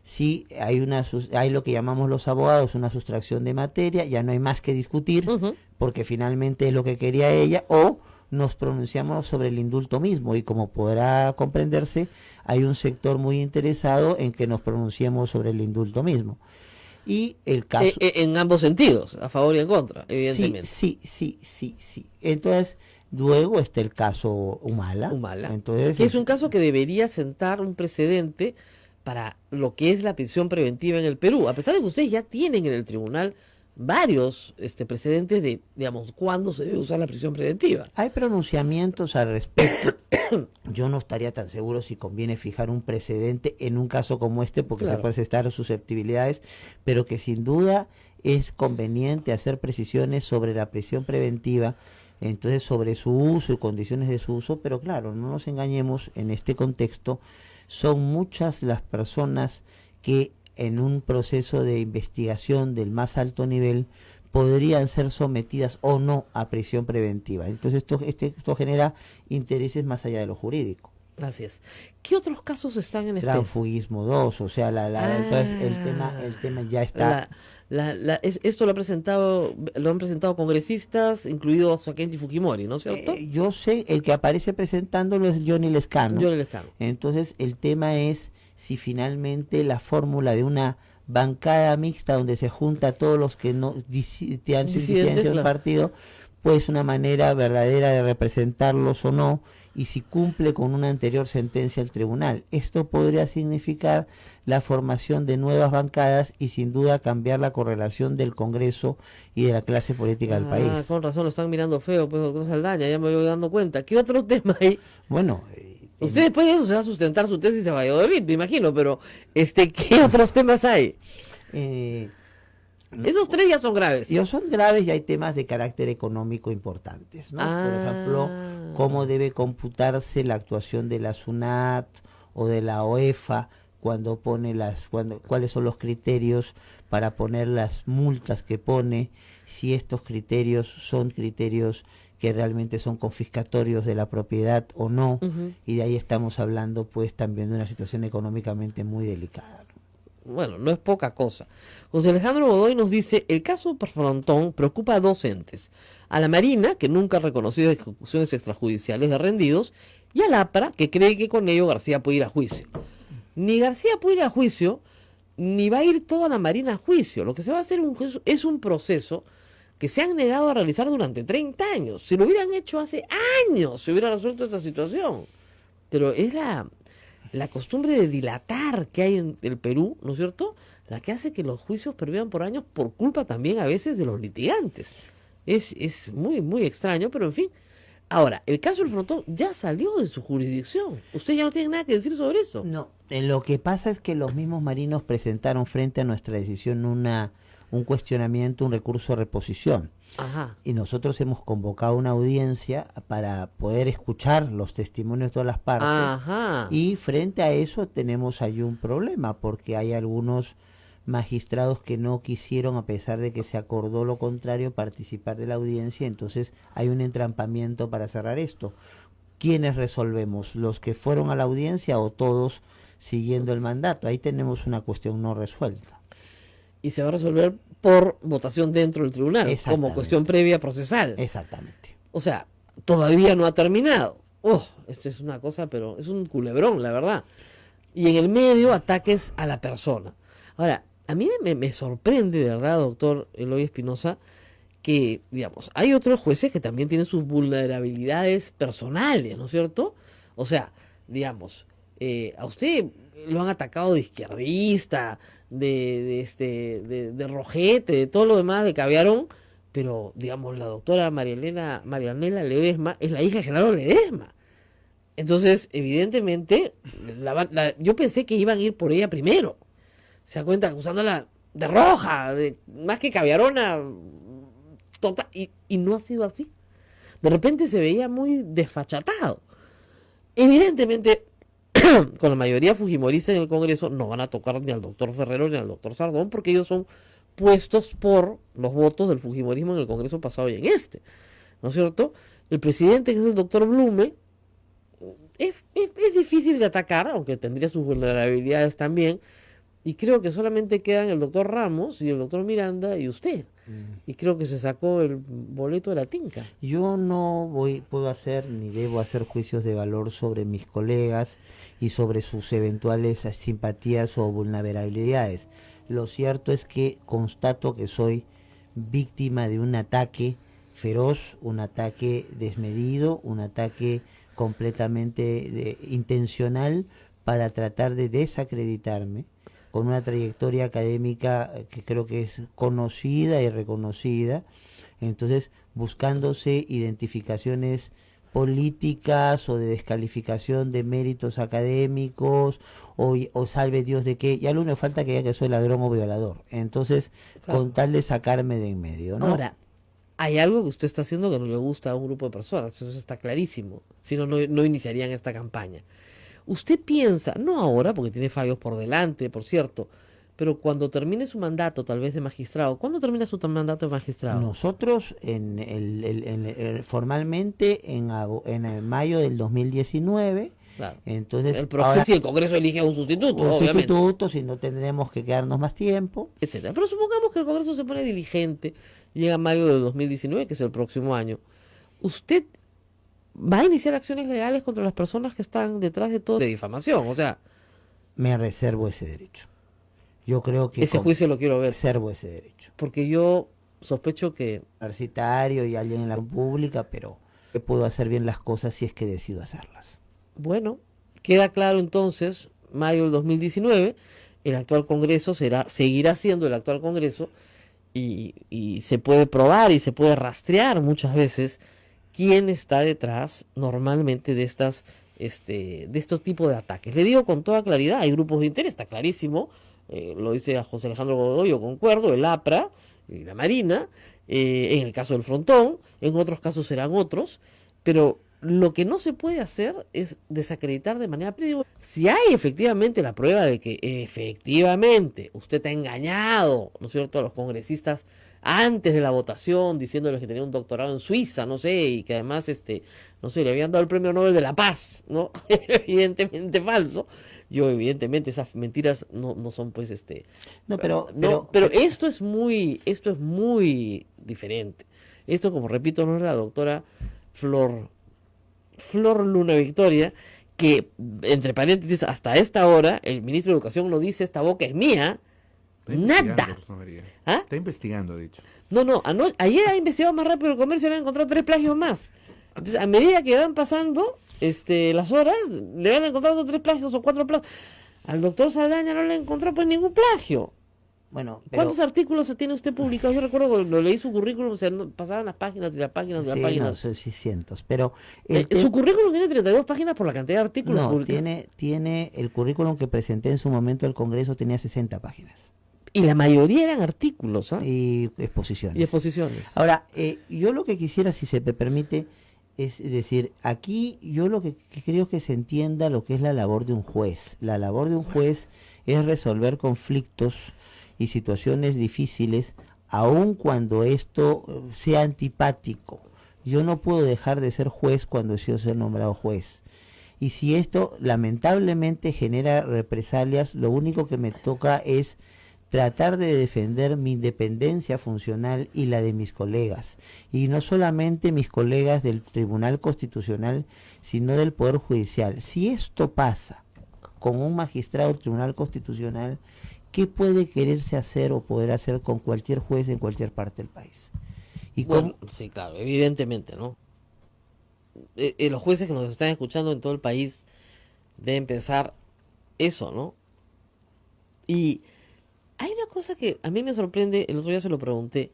si hay lo que llamamos los abogados una sustracción de materia, ya no hay más que discutir, porque finalmente es lo que quería ella, o nos pronunciamos sobre el indulto mismo, y como podrá comprenderse, hay un sector muy interesado en que nos pronunciemos sobre el indulto mismo. Y el caso... en ambos sentidos, a favor y en contra, evidentemente. Sí. Entonces, luego está el caso Humala. Entonces, que es un caso que debería sentar un precedente para lo que es la prisión preventiva en el Perú, a pesar de que ustedes ya tienen en el tribunal varios precedentes de, digamos, cuándo se debe usar la prisión preventiva. Hay pronunciamientos al respecto. Yo no estaría tan seguro si conviene fijar un precedente en un caso como este, porque se pueden estar susceptibilidades, pero que sin duda es conveniente hacer precisiones sobre la prisión preventiva, entonces sobre su uso y condiciones de su uso, pero claro, no nos engañemos, en este contexto son muchas las personas que en un proceso de investigación del más alto nivel podrían ser sometidas o no a prisión preventiva. Entonces esto genera intereses más allá de lo jurídico. Así es. ¿Qué otros casos están en espera? Transfugismo 2, o sea, entonces el tema ya está. Esto lo han presentado congresistas, incluidos a Kenji Fujimori, ¿no es cierto? Yo sé, el que aparece presentándolo es Johnny Lescano. Entonces el tema es si finalmente la fórmula de una bancada mixta donde se junta a todos los que no han disidencia del partido, pues una manera verdadera de representarlos o no, y si cumple con una anterior sentencia del tribunal. Esto podría significar la formación de nuevas bancadas y sin duda cambiar la correlación del Congreso y de la clase política del país. Con razón, lo están mirando feo, pues, doctor Saldaña, ya me voy dando cuenta. ¿Qué otro tema hay? Bueno... Usted después de eso se va a sustentar su tesis de Valladolid, me imagino, pero ¿qué otros temas hay? Esos tres ya son graves. Son graves y hay temas de carácter económico importantes, ¿no? Por ejemplo, cómo debe computarse la actuación de la SUNAT o de la OEFA cuando pone cuáles son los criterios para poner las multas que pone, si estos criterios son criterios que realmente son confiscatorios de la propiedad o no, y de ahí estamos hablando pues también de una situación económicamente muy delicada, ¿no? Bueno, no es poca cosa. José Alejandro Godoy nos dice, el caso Frontón preocupa a dos entes, a la Marina, que nunca ha reconocido ejecuciones extrajudiciales de rendidos, y al APRA, que cree que con ello García puede ir a juicio. Ni García puede ir a juicio, ni va a ir toda la Marina a juicio. Lo que se va a hacer es un proceso que se han negado a realizar durante 30 años. Si lo hubieran hecho hace años, se hubiera resuelto esta situación. Pero es la costumbre de dilatar que hay en el Perú, ¿no es cierto?, la que hace que los juicios pervivan por años por culpa también a veces de los litigantes. Es muy, muy extraño, pero en fin. Ahora, el caso del Frontón ya salió de su jurisdicción. ¿Usted ya no tiene nada que decir sobre eso? No, lo que pasa es que los mismos marinos presentaron frente a nuestra decisión un cuestionamiento, un recurso de reposición. Ajá. Y nosotros hemos convocado una audiencia para poder escuchar los testimonios de todas las partes. Ajá. Y frente a eso tenemos ahí un problema, porque hay algunos magistrados que no quisieron, a pesar de que se acordó lo contrario, participar de la audiencia. Entonces hay un entrampamiento para cerrar esto. ¿Quiénes resolvemos? ¿Los que fueron a la audiencia o todos siguiendo el mandato? Ahí tenemos una cuestión no resuelta. Y se va a resolver por votación dentro del tribunal, como Exactamente. cuestión previa procesal. Exactamente. O sea, todavía no ha terminado. Esto es una cosa, pero es un culebrón, la verdad. Y en el medio, ataques a la persona. Ahora, a mí me sorprende, de verdad, doctor Eloy Espinosa, que, digamos, hay otros jueces que también tienen sus vulnerabilidades personales, ¿no es cierto? O sea, digamos, a usted lo han atacado de izquierdista, de rojete, de todo lo demás, de caviarón, pero, digamos, la doctora Marianela Ledesma es la hija de Genaro Ledesma. Entonces, evidentemente, yo pensé que iban a ir por ella primero. Se da cuenta, acusándola de roja, más que caviarona, total, y no ha sido así. De repente se veía muy desfachatado. Evidentemente, con la mayoría fujimorista en el Congreso, no van a tocar ni al doctor Ferrero ni al doctor Sardón, porque ellos son puestos por los votos del fujimorismo en el Congreso pasado y en este. ¿No es cierto? El presidente, que es el doctor Blume, es difícil de atacar, aunque tendría sus vulnerabilidades también, y creo que solamente quedan el doctor Ramos y el doctor Miranda y usted. Y creo que se sacó el boleto de la tinca. Yo no puedo hacer ni debo hacer juicios de valor sobre mis colegas y sobre sus eventuales simpatías o vulnerabilidades. Lo cierto es que constato que soy víctima de un ataque feroz, un ataque desmedido, un ataque completamente intencional para tratar de desacreditarme, con una trayectoria académica que creo que es conocida y reconocida. Entonces, buscándose identificaciones políticas o de descalificación de méritos académicos o salve Dios de que ya lo único falta que diga que soy ladrón o violador. Entonces, claro, con tal de sacarme de en medio, ¿no? Ahora, hay algo que usted está haciendo que no le gusta a un grupo de personas, eso está clarísimo, si no, no iniciarían esta campaña. Usted piensa, no ahora, porque tiene fallos por delante, por cierto, pero cuando termine su mandato, tal vez de magistrado, ¿cuándo termina su mandato de magistrado? Nosotros formalmente en mayo del 2019. Claro. Entonces, el proceso, si el Congreso elige a un sustituto, obviamente. Sustituto, si no tendremos que quedarnos más tiempo, etcétera. Pero supongamos que el Congreso se pone diligente, llega a mayo del 2019, que es el próximo año. ¿Usted va a iniciar acciones legales contra las personas que están detrás de todo de difamación? O sea, me reservo ese derecho. Yo creo que ese juicio lo quiero ver. Reservo ese derecho. Porque yo sospecho que universitario y alguien en la pública, pero puedo hacer bien las cosas si es que decido hacerlas. Bueno, queda claro entonces, mayo del 2019, el actual Congreso seguirá siendo el actual Congreso y se puede probar y se puede rastrear muchas veces quién está detrás normalmente de estos tipos de ataques. Le digo con toda claridad, hay grupos de interés, está clarísimo, lo dice a José Alejandro Godoy, yo concuerdo, el APRA y la Marina, en el caso del Frontón, en otros casos serán otros, pero lo que no se puede hacer es desacreditar de manera... Si hay efectivamente la prueba de que efectivamente usted ha engañado, ¿no es cierto?, a los congresistas antes de la votación, diciéndoles que tenía un doctorado en Suiza, no sé, y que además, no sé, le habían dado el Premio Nobel de la Paz, ¿no? Evidentemente falso. Yo, evidentemente, esas mentiras no son, pues, No, pero esto es muy diferente. Esto, como repito, no es la doctora Flor Luna Victoria, que, entre paréntesis, hasta esta hora, el ministro de Educación no dice esta boca es mía, nada. ¿Ah? Está investigando, dicho. No, ayer ha investigado más rápido el comercio y le han encontrado 3 plagios más. Entonces, a medida que van pasando las horas, le van encontrando 3 plagios o 4 plagios. Al doctor Saldaña no le encontró pues ningún plagio. Bueno, ¿cuántos artículos tiene usted publicados? Yo recuerdo cuando lo leí su currículum, o sea, pasaban las páginas y las páginas y las páginas. No, sí, cientos, pero... su currículum tiene 32 páginas por la cantidad de artículos no, publicados. tiene el currículum que presenté en su momento al Congreso, tenía 60 páginas. Y la mayoría eran artículos, ¿ah? y exposiciones. Y exposiciones. Ahora, yo lo que quisiera, si se me permite, es decir, aquí yo lo que creo que se entienda lo que es la labor de un juez. La labor de un juez es resolver conflictos y situaciones difíciles, aun cuando esto sea antipático. Yo no puedo dejar de ser juez cuando he sido ser nombrado juez. Y si esto lamentablemente genera represalias, lo único que me toca es tratar de defender mi independencia funcional y la de mis colegas. Y no solamente mis colegas del Tribunal Constitucional, sino del Poder Judicial. Si esto pasa con un magistrado del Tribunal Constitucional, ¿qué puede quererse hacer o poder hacer con cualquier juez en cualquier parte del país? Y Bueno, sí, claro, evidentemente, ¿no? Los jueces que nos están escuchando en todo el país deben pensar eso, ¿no? Y hay una cosa que a mí me sorprende, el otro día se lo pregunté.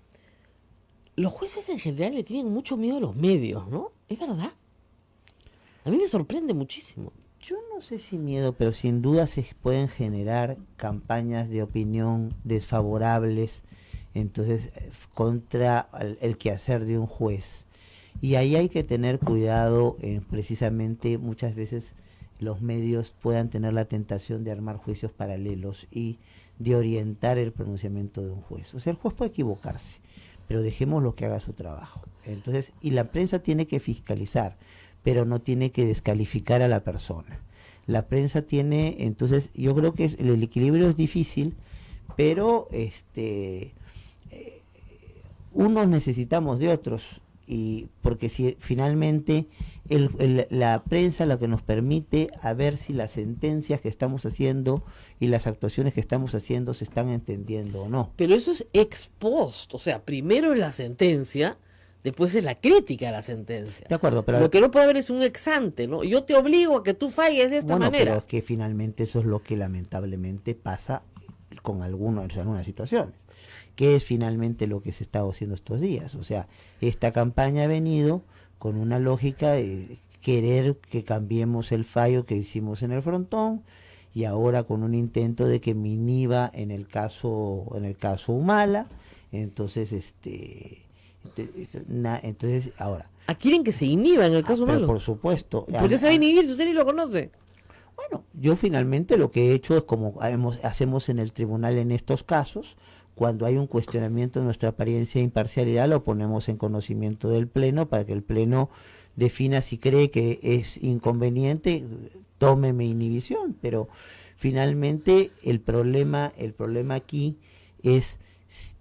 Los jueces en general le tienen mucho miedo a los medios, ¿no? ¿Es verdad? A mí me sorprende muchísimo. Yo no sé si miedo, pero sin duda se pueden generar campañas de opinión desfavorables, entonces contra el quehacer de un juez. Y ahí hay que tener cuidado, precisamente muchas veces los medios puedan tener la tentación de armar juicios paralelos y de orientar el pronunciamiento de un juez. O sea, el juez puede equivocarse, pero dejémoslo que haga su trabajo. Entonces, y la prensa tiene que fiscalizar, pero no tiene que descalificar a la persona. La prensa tiene, entonces, yo creo que el equilibrio es difícil, pero unos necesitamos de otros, y porque si finalmente la prensa lo que nos permite a ver si las sentencias que estamos haciendo y las actuaciones que estamos haciendo se están entendiendo o no. Pero eso es ex post, o sea, primero es la sentencia, después es la crítica a la sentencia. De acuerdo, pero lo que no puede haber es un ex ante, ¿no? Yo te obligo a que tú falles de esta manera. Pero es que finalmente eso es lo que lamentablemente pasa con algunas situaciones, que es finalmente lo que se está haciendo estos días. O sea, esta campaña ha venido con una lógica de querer que cambiemos el fallo que hicimos en el Frontón, y ahora con un intento de que me inhiba en el caso Humala. Entonces, entonces ahora. ¿Quieren que se inhiba en el caso pero malo? por supuesto. ¿Por qué se va a inhibir si usted ni lo conoce? Bueno, yo finalmente lo que he hecho es como hacemos en el tribunal en estos casos. Cuando hay un cuestionamiento de nuestra apariencia e imparcialidad, lo ponemos en conocimiento del Pleno para que el Pleno defina si cree que es inconveniente, tómeme inhibición. Pero finalmente el problema aquí es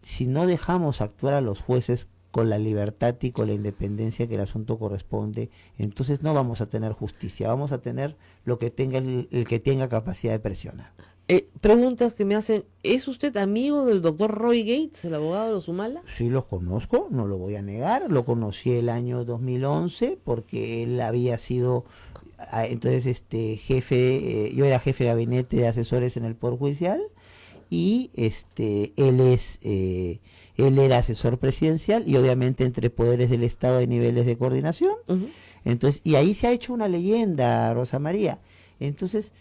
si no dejamos actuar a los jueces con la libertad y con la independencia que el asunto corresponde, entonces no vamos a tener justicia, vamos a tener lo que tenga el que tenga capacidad de presionar. Preguntas que me hacen, ¿es usted amigo del doctor Roy Gates, el abogado de los Humala? Sí, lo conozco, no lo voy a negar, lo conocí el año 2011 porque él había sido, entonces jefe, yo era jefe de gabinete de asesores en el Poder Judicial, y él era asesor presidencial, y obviamente entre poderes del Estado hay niveles de coordinación. Entonces, y ahí se ha hecho una leyenda, Rosa María. Entonces,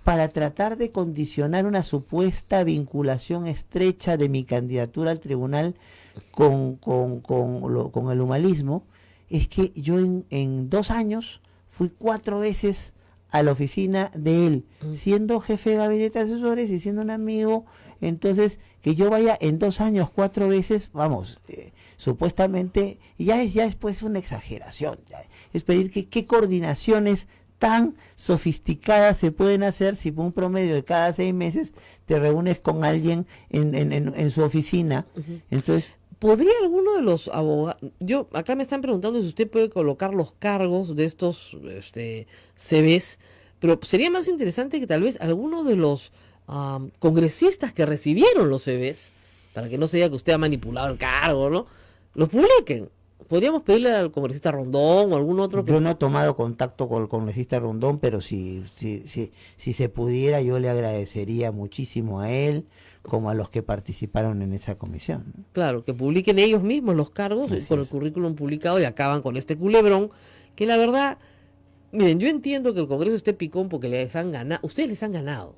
para tratar de condicionar una supuesta vinculación estrecha de mi candidatura al tribunal con el humalismo, es que yo en 2 años fui 4 veces a la oficina de él, siendo jefe de gabinete de asesores y siendo un amigo. Entonces, que yo vaya en 2 años 4 veces, vamos, supuestamente, ya es pues una exageración. Es pedir que qué coordinaciones tan sofisticadas se pueden hacer si por un promedio de cada 6 meses te reúnes con alguien en su oficina. Entonces, ¿podría alguno de los abogados, acá me están preguntando si usted puede colocar los cargos de estos CVs, pero sería más interesante que tal vez algunos de los congresistas que recibieron los CVs, para que no se diga que usted ha manipulado el cargo, ¿no?, los publiquen. Podríamos pedirle al congresista Rondón o algún otro que... Yo no he tomado contacto con el congresista Rondón, pero si se pudiera, yo le agradecería muchísimo a él como a los que participaron en esa comisión. Claro, que publiquen ellos mismos los cargos con el currículum publicado, y acaban con este culebrón, que la verdad, miren, yo entiendo que el Congreso esté picón porque les han ganado, ustedes les han ganado.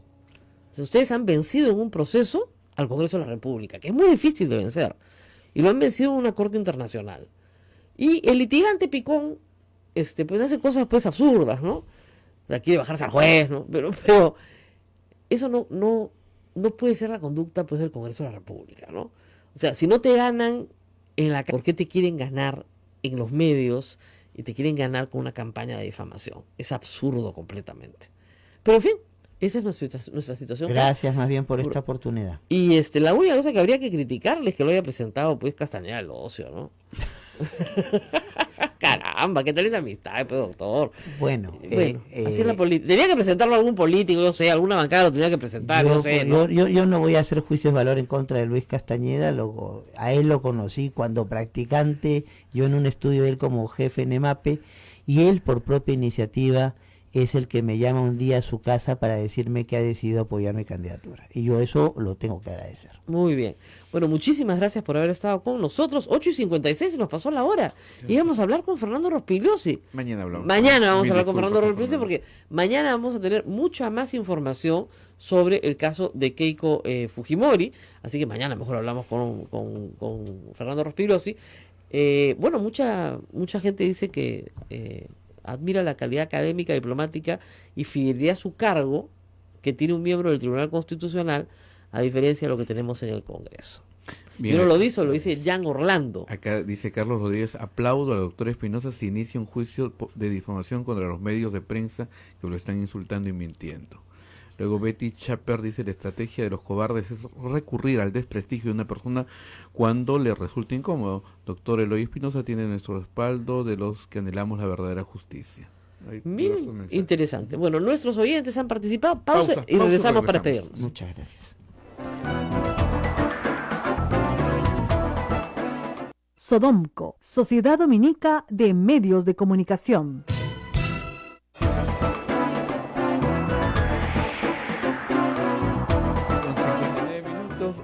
O sea, ustedes han vencido en un proceso al Congreso de la República, que es muy difícil de vencer, y lo han vencido en una corte internacional. Y el litigante Picón, pues hace cosas pues absurdas, ¿no? O sea, quiere bajarse al juez, ¿no? Pero eso no puede ser la conducta pues del Congreso de la República, ¿no? O sea, si no te ganan en la calle, ¿por qué te quieren ganar en los medios y te quieren ganar con una campaña de difamación? Es absurdo completamente. Pero en fin, esa es nuestra situación. Gracias más bien por esta oportunidad. Y la única cosa que habría que criticarle es que lo haya presentado pues Castañeda del Ocio, ¿no? Caramba, ¿qué tal esa amistad, pues, doctor? Bueno, así es la política. Tenía que presentarlo a algún político, yo sé, alguna bancada lo tenía que presentar, yo sé, ¿no? Yo no voy a hacer juicios de valor en contra de Luis Castañeda, a él lo conocí cuando practicante, yo en un estudio de él como jefe en EMAPE, y él por propia iniciativa es el que me llama un día a su casa para decirme que ha decidido apoyar mi candidatura. Y yo eso lo tengo que agradecer. Muy bien. Bueno, muchísimas gracias por haber estado con nosotros. 8:56 nos pasó la hora. Íbamos a hablar con Fernando Rospigliosi. Mañana hablamos. Mañana vamos a hablar con Fernando Rospigliosi porque mañana vamos a tener mucha más información sobre el caso de Keiko Fujimori. Así que mañana mejor hablamos con Fernando Rospigliosi. Bueno, mucha gente dice que admira la calidad académica, diplomática y fidelidad a su cargo que tiene un miembro del Tribunal Constitucional, a diferencia de lo que tenemos en el Congreso. Bien, yo no lo dice, lo dice Jan Orlando. Acá dice Carlos Rodríguez: aplaudo al doctor Espinosa si inicia un juicio de difamación contra los medios de prensa que lo están insultando y mintiendo. Luego Betty Chaper dice: la estrategia de los cobardes es recurrir al desprestigio de una persona cuando le resulta incómodo. Doctor Eloy Espinosa tiene nuestro respaldo de los que anhelamos la verdadera justicia. Bien interesante. Bueno, nuestros oyentes han participado. Pausa y regresamos para pedirnos. Muchas gracias. Sodomco, Sociedad Dominica de Medios de Comunicación.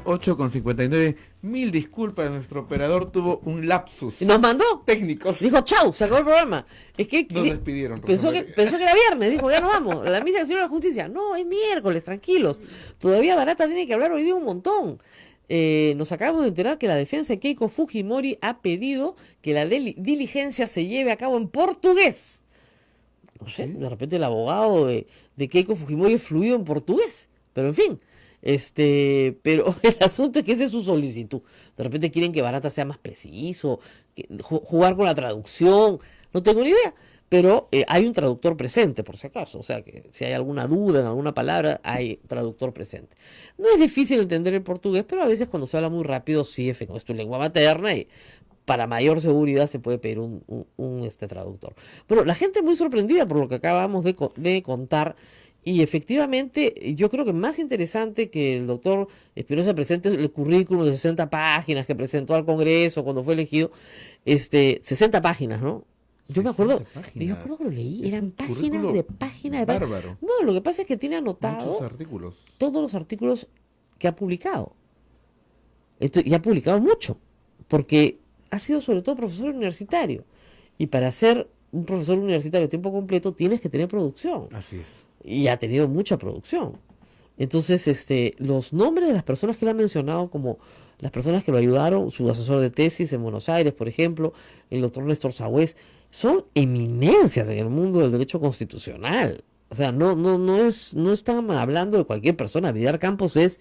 8:59. Mil disculpas, nuestro operador tuvo un lapsus. ¿Y nos mandó? Técnicos. Dijo, chau, se acabó el programa. Es que Nos despidieron. Pensó que era viernes, dijo, ya nos vamos. La misa del Señor de la Justicia. No, es miércoles, tranquilos. Todavía Barata tiene que hablar hoy día un montón. Nos acabamos de enterar que la defensa de Keiko Fujimori ha pedido que la diligencia se lleve a cabo en portugués. No sé, de repente el abogado de Keiko Fujimori es fluido en portugués. Pero en fin. Pero el asunto es que esa es su solicitud. De repente quieren que Barata sea más preciso, jugar con la traducción, no tengo ni idea. Pero hay un traductor presente, por si acaso. O sea, que si hay alguna duda en alguna palabra, hay traductor presente. No es difícil entender el portugués, pero a veces cuando se habla muy rápido, sí, es tu lengua materna y para mayor seguridad se puede pedir un traductor. Bueno, la gente es muy sorprendida por lo que acabamos de contar. Y efectivamente, yo creo que más interesante que el doctor Espinosa presente el currículum de 60 páginas que presentó al Congreso cuando fue elegido, 60 páginas, ¿no? Yo me acuerdo que lo leí, eran páginas de páginas de bárbaro. No, lo que pasa es que tiene anotado todos los artículos que ha publicado. Y ha publicado mucho, porque ha sido sobre todo profesor universitario. Y para ser un profesor universitario a tiempo completo tienes que tener producción. Así es. Y ha tenido mucha producción. Entonces, los nombres de las personas que él ha mencionado como las personas que lo ayudaron, su asesor de tesis en Buenos Aires, por ejemplo, el doctor Néstor Sagüez, son eminencias en el mundo del derecho constitucional. O sea, no están hablando de cualquier persona. Vidal Campos es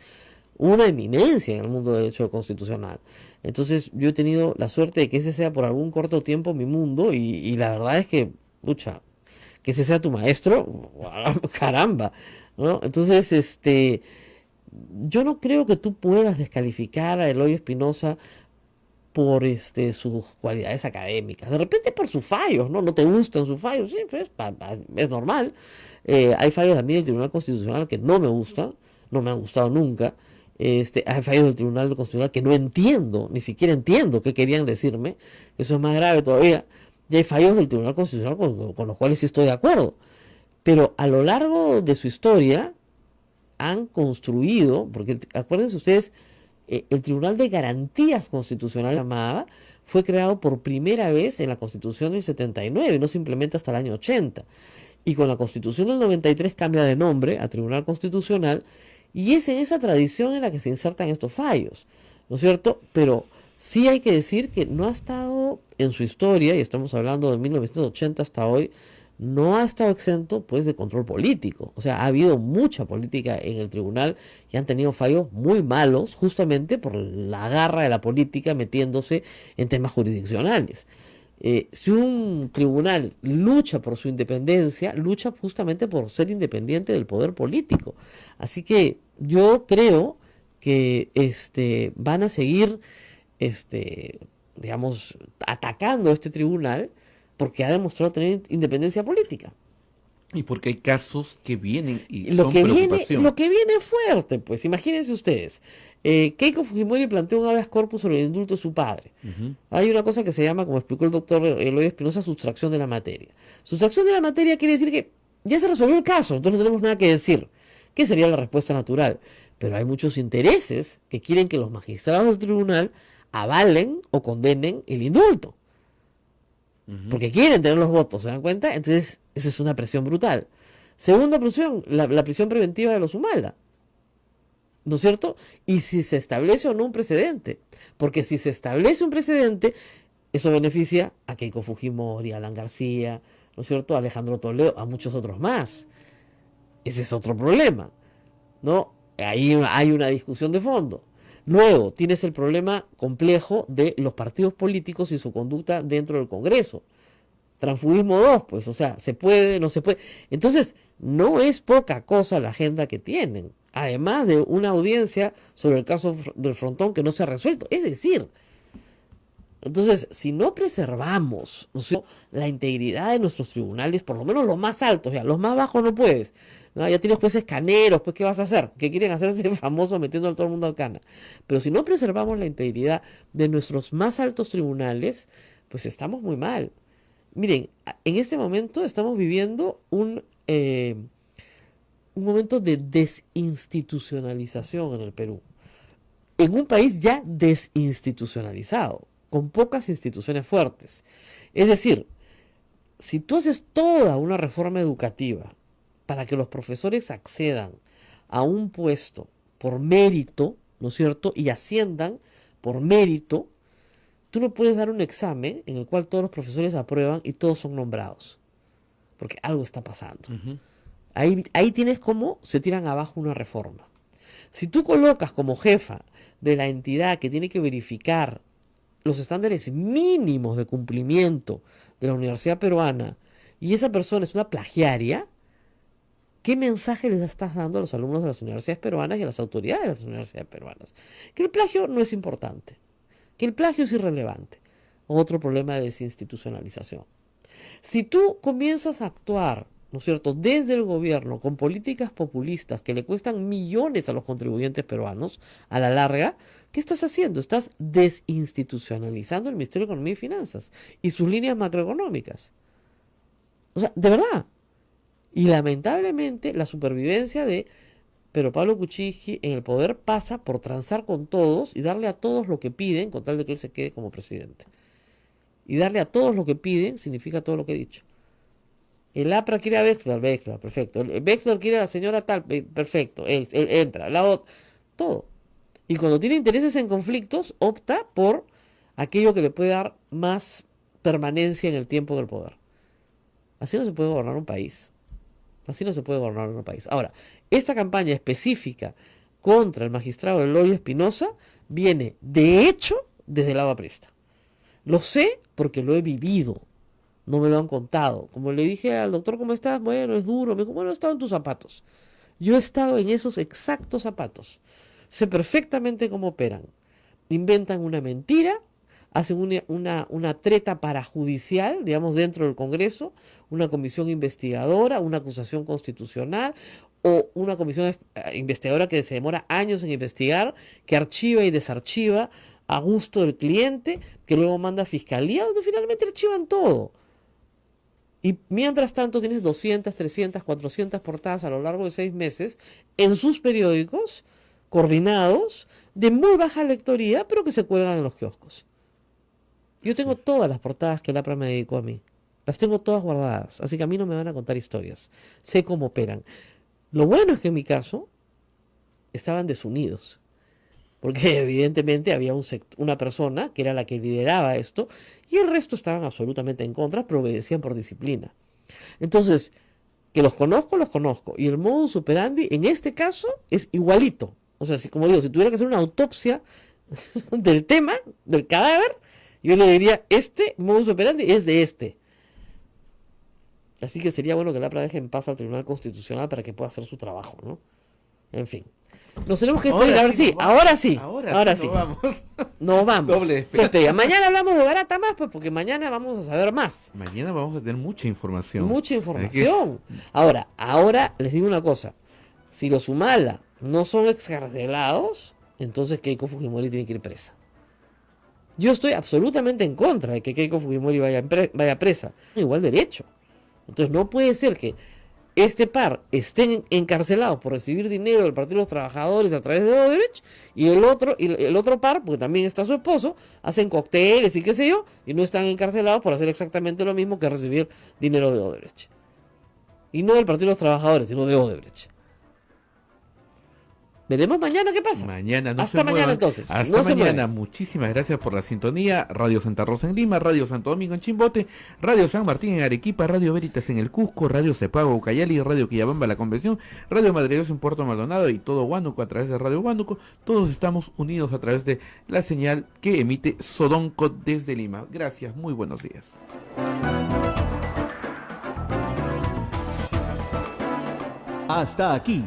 una eminencia en el mundo del derecho constitucional. Entonces, yo he tenido la suerte de que ese sea por algún corto tiempo mi mundo y la verdad es que, pucha, que ese sea tu maestro, caramba, ¿no? Entonces, yo no creo que tú puedas descalificar a Eloy Espinosa por sus cualidades académicas. De repente por sus fallos, ¿no? No te gustan sus fallos, sí, pues, es normal. Hay fallos también del Tribunal Constitucional que no me gustan, no me han gustado nunca. Hay fallos del Tribunal Constitucional que no entiendo, ni siquiera entiendo qué querían decirme. Eso es más grave todavía. Y hay fallos del Tribunal Constitucional con los cuales sí estoy de acuerdo. Pero a lo largo de su historia han construido, porque acuérdense ustedes, el Tribunal de Garantías Constitucionales llamada, fue creado por primera vez en la Constitución del 79, no se implementa hasta el año 80. Y con la Constitución del 93 cambia de nombre a Tribunal Constitucional Y es en esa tradición en la que se insertan estos fallos, ¿no es cierto? Pero sí hay que decir que no ha estado en su historia, y estamos hablando de 1980 hasta hoy, no ha estado exento pues de control político. O sea, ha habido mucha política en el tribunal y han tenido fallos muy malos justamente por la garra de la política metiéndose en temas jurisdiccionales. Si un tribunal lucha por su independencia, lucha justamente por ser independiente del poder político. Así que yo creo que van a seguir digamos, atacando a este tribunal porque ha demostrado tener independencia política. Y porque hay casos que vienen y Lo son que viene, preocupación. lo que viene es fuerte, pues imagínense ustedes. Keiko Fujimori planteó un habeas corpus sobre el indulto de su padre. Hay una cosa que se llama, como explicó el doctor Eloy Espinosa, sustracción de la materia. Sustracción de la materia quiere decir que ya se resolvió el caso, entonces no tenemos nada que decir. ¿Qué sería la respuesta natural? Pero hay muchos intereses que quieren que los magistrados del tribunal avalen o condenen el indulto. Porque quieren tener los votos, ¿se dan cuenta? Entonces, esa es una presión brutal. Segunda presión, la prisión preventiva de los Humalda. ¿No es cierto? Y si se establece o no un precedente. Porque si se establece un precedente, eso beneficia a Keiko Fujimori, a Alan García, ¿no es cierto? A Alejandro Toledo, a muchos otros más. Ese es otro problema, ¿no? Ahí hay una discusión de fondo. Luego tienes el problema complejo de los partidos políticos y su conducta dentro del Congreso. Transfugismo 2, pues, o sea, se puede, no se puede. Entonces, no es poca cosa la agenda que tienen, además de una audiencia sobre el caso del Frontón que no se ha resuelto. Es decir, entonces, si no preservamos, ¿no es cierto?, la integridad de nuestros tribunales, por lo menos los más altos, ya los más bajos no puedes, ¿no? Ya tienes jueces caneros, pues ¿qué vas a hacer? Que quieren hacerse famosos metiendo a todo el mundo al cana. Pero si no preservamos la integridad de nuestros más altos tribunales, pues estamos muy mal. Miren, en este momento estamos viviendo un momento de desinstitucionalización en el Perú. En un país ya desinstitucionalizado, con pocas instituciones fuertes. Es decir, si tú haces toda una reforma educativa para que los profesores accedan a un puesto por mérito, ¿no es cierto?, y asciendan por mérito, tú no puedes dar un examen en el cual todos los profesores aprueban y todos son nombrados, porque algo está pasando. Ahí tienes cómo se tiran abajo una reforma. Si tú colocas como jefa de la entidad que tiene que verificar los estándares mínimos de cumplimiento de la Universidad Peruana y esa persona es una plagiaria, ¿qué mensaje les estás dando a los alumnos de las universidades peruanas y a las autoridades de las universidades peruanas? Que el plagio no es importante, que el plagio es irrelevante. Otro problema de desinstitucionalización. Si tú comienzas a actuar, ¿no es cierto?, desde el gobierno con políticas populistas que le cuestan millones a los contribuyentes peruanos, a la larga, ¿qué estás haciendo? Estás desinstitucionalizando el Ministerio de Economía y Finanzas y sus líneas macroeconómicas. O sea, de verdad. Y lamentablemente la supervivencia de Pedro Pablo Kuczynski en el poder pasa por transar con todos y darle a todos lo que piden con tal de que él se quede como presidente. Y darle a todos lo que piden significa todo lo que he dicho. El APRA quiere a Wexler, perfecto. El Wexler quiere a la señora tal, perfecto. Él entra, la otra, todo. Y cuando tiene intereses en conflictos, opta por aquello que le puede dar más permanencia en el tiempo en el poder. Así no se puede gobernar un país. Así no se puede gobernar un país. Ahora, esta campaña específica contra el magistrado Eloy Espinosa viene, de hecho, desde el lado aprista. Lo sé porque lo he vivido. No me lo han contado. Como le dije al doctor, ¿cómo estás? Bueno, es duro. Me dijo, bueno, he estado en tus zapatos. Yo he estado en esos exactos zapatos. Sé perfectamente cómo operan. Inventan una mentira, hacen una treta parajudicial, digamos, dentro del Congreso, una comisión investigadora, una acusación constitucional o una comisión investigadora que se demora años en investigar, que archiva y desarchiva a gusto del cliente, que luego manda a fiscalía, donde finalmente archivan todo. Y mientras tanto tienes 200, 300, 400 portadas a lo largo de 6 meses en sus periódicos, coordinados, de muy baja lectoría, pero que se cuelgan en los kioscos. Yo tengo todas las portadas que el APRA me dedicó a mí. Las tengo todas guardadas, así que a mí no me van a contar historias. Sé cómo operan. Lo bueno es que en mi caso, estaban desunidos. Porque evidentemente había una persona que era la que lideraba esto y el resto estaban absolutamente en contra, pero obedecían por disciplina. Entonces, que los conozco. Y el modus operandi en este caso es igualito. O sea, si, como digo, si tuviera que hacer una autopsia del tema, del cadáver, yo le diría, este modus operandi es de este. Así que sería bueno que la deje en paz al Tribunal Constitucional para que pueda hacer su trabajo, ¿no? En fin. Nos tenemos que despedir, ahora sí. Nos vamos. Nos vamos. Doble despedida. Mañana hablamos de Barata más, pues, porque mañana vamos a saber más. Mañana vamos a tener mucha información. Ahora les digo una cosa. Si los Humala no son excarcelados, entonces Keiko Fujimori tiene que ir presa. Yo estoy absolutamente en contra de que Keiko Fujimori vaya presa. Igual derecho. Entonces no puede ser que este par estén encarcelados por recibir dinero del Partido de los Trabajadores a través de Odebrecht y el otro par, porque también está su esposo, hacen cócteles y qué sé yo, y no están encarcelados por hacer exactamente lo mismo que recibir dinero de Odebrecht. Y no del Partido de los Trabajadores, sino de Odebrecht. Veremos mañana qué pasa. Hasta mañana entonces. Hasta mañana. Muchísimas gracias por la sintonía. Radio Santa Rosa en Lima, Radio Santo Domingo en Chimbote, Radio San Martín en Arequipa, Radio Veritas en el Cusco, Radio Cepago Ucayali, Radio Quillabamba La Convención, Radio Madrileños en Puerto Maldonado y todo Huánuco a través de Radio Huánuco. Todos estamos unidos a través de la señal que emite Sodonco desde Lima. Gracias, muy buenos días. Hasta aquí.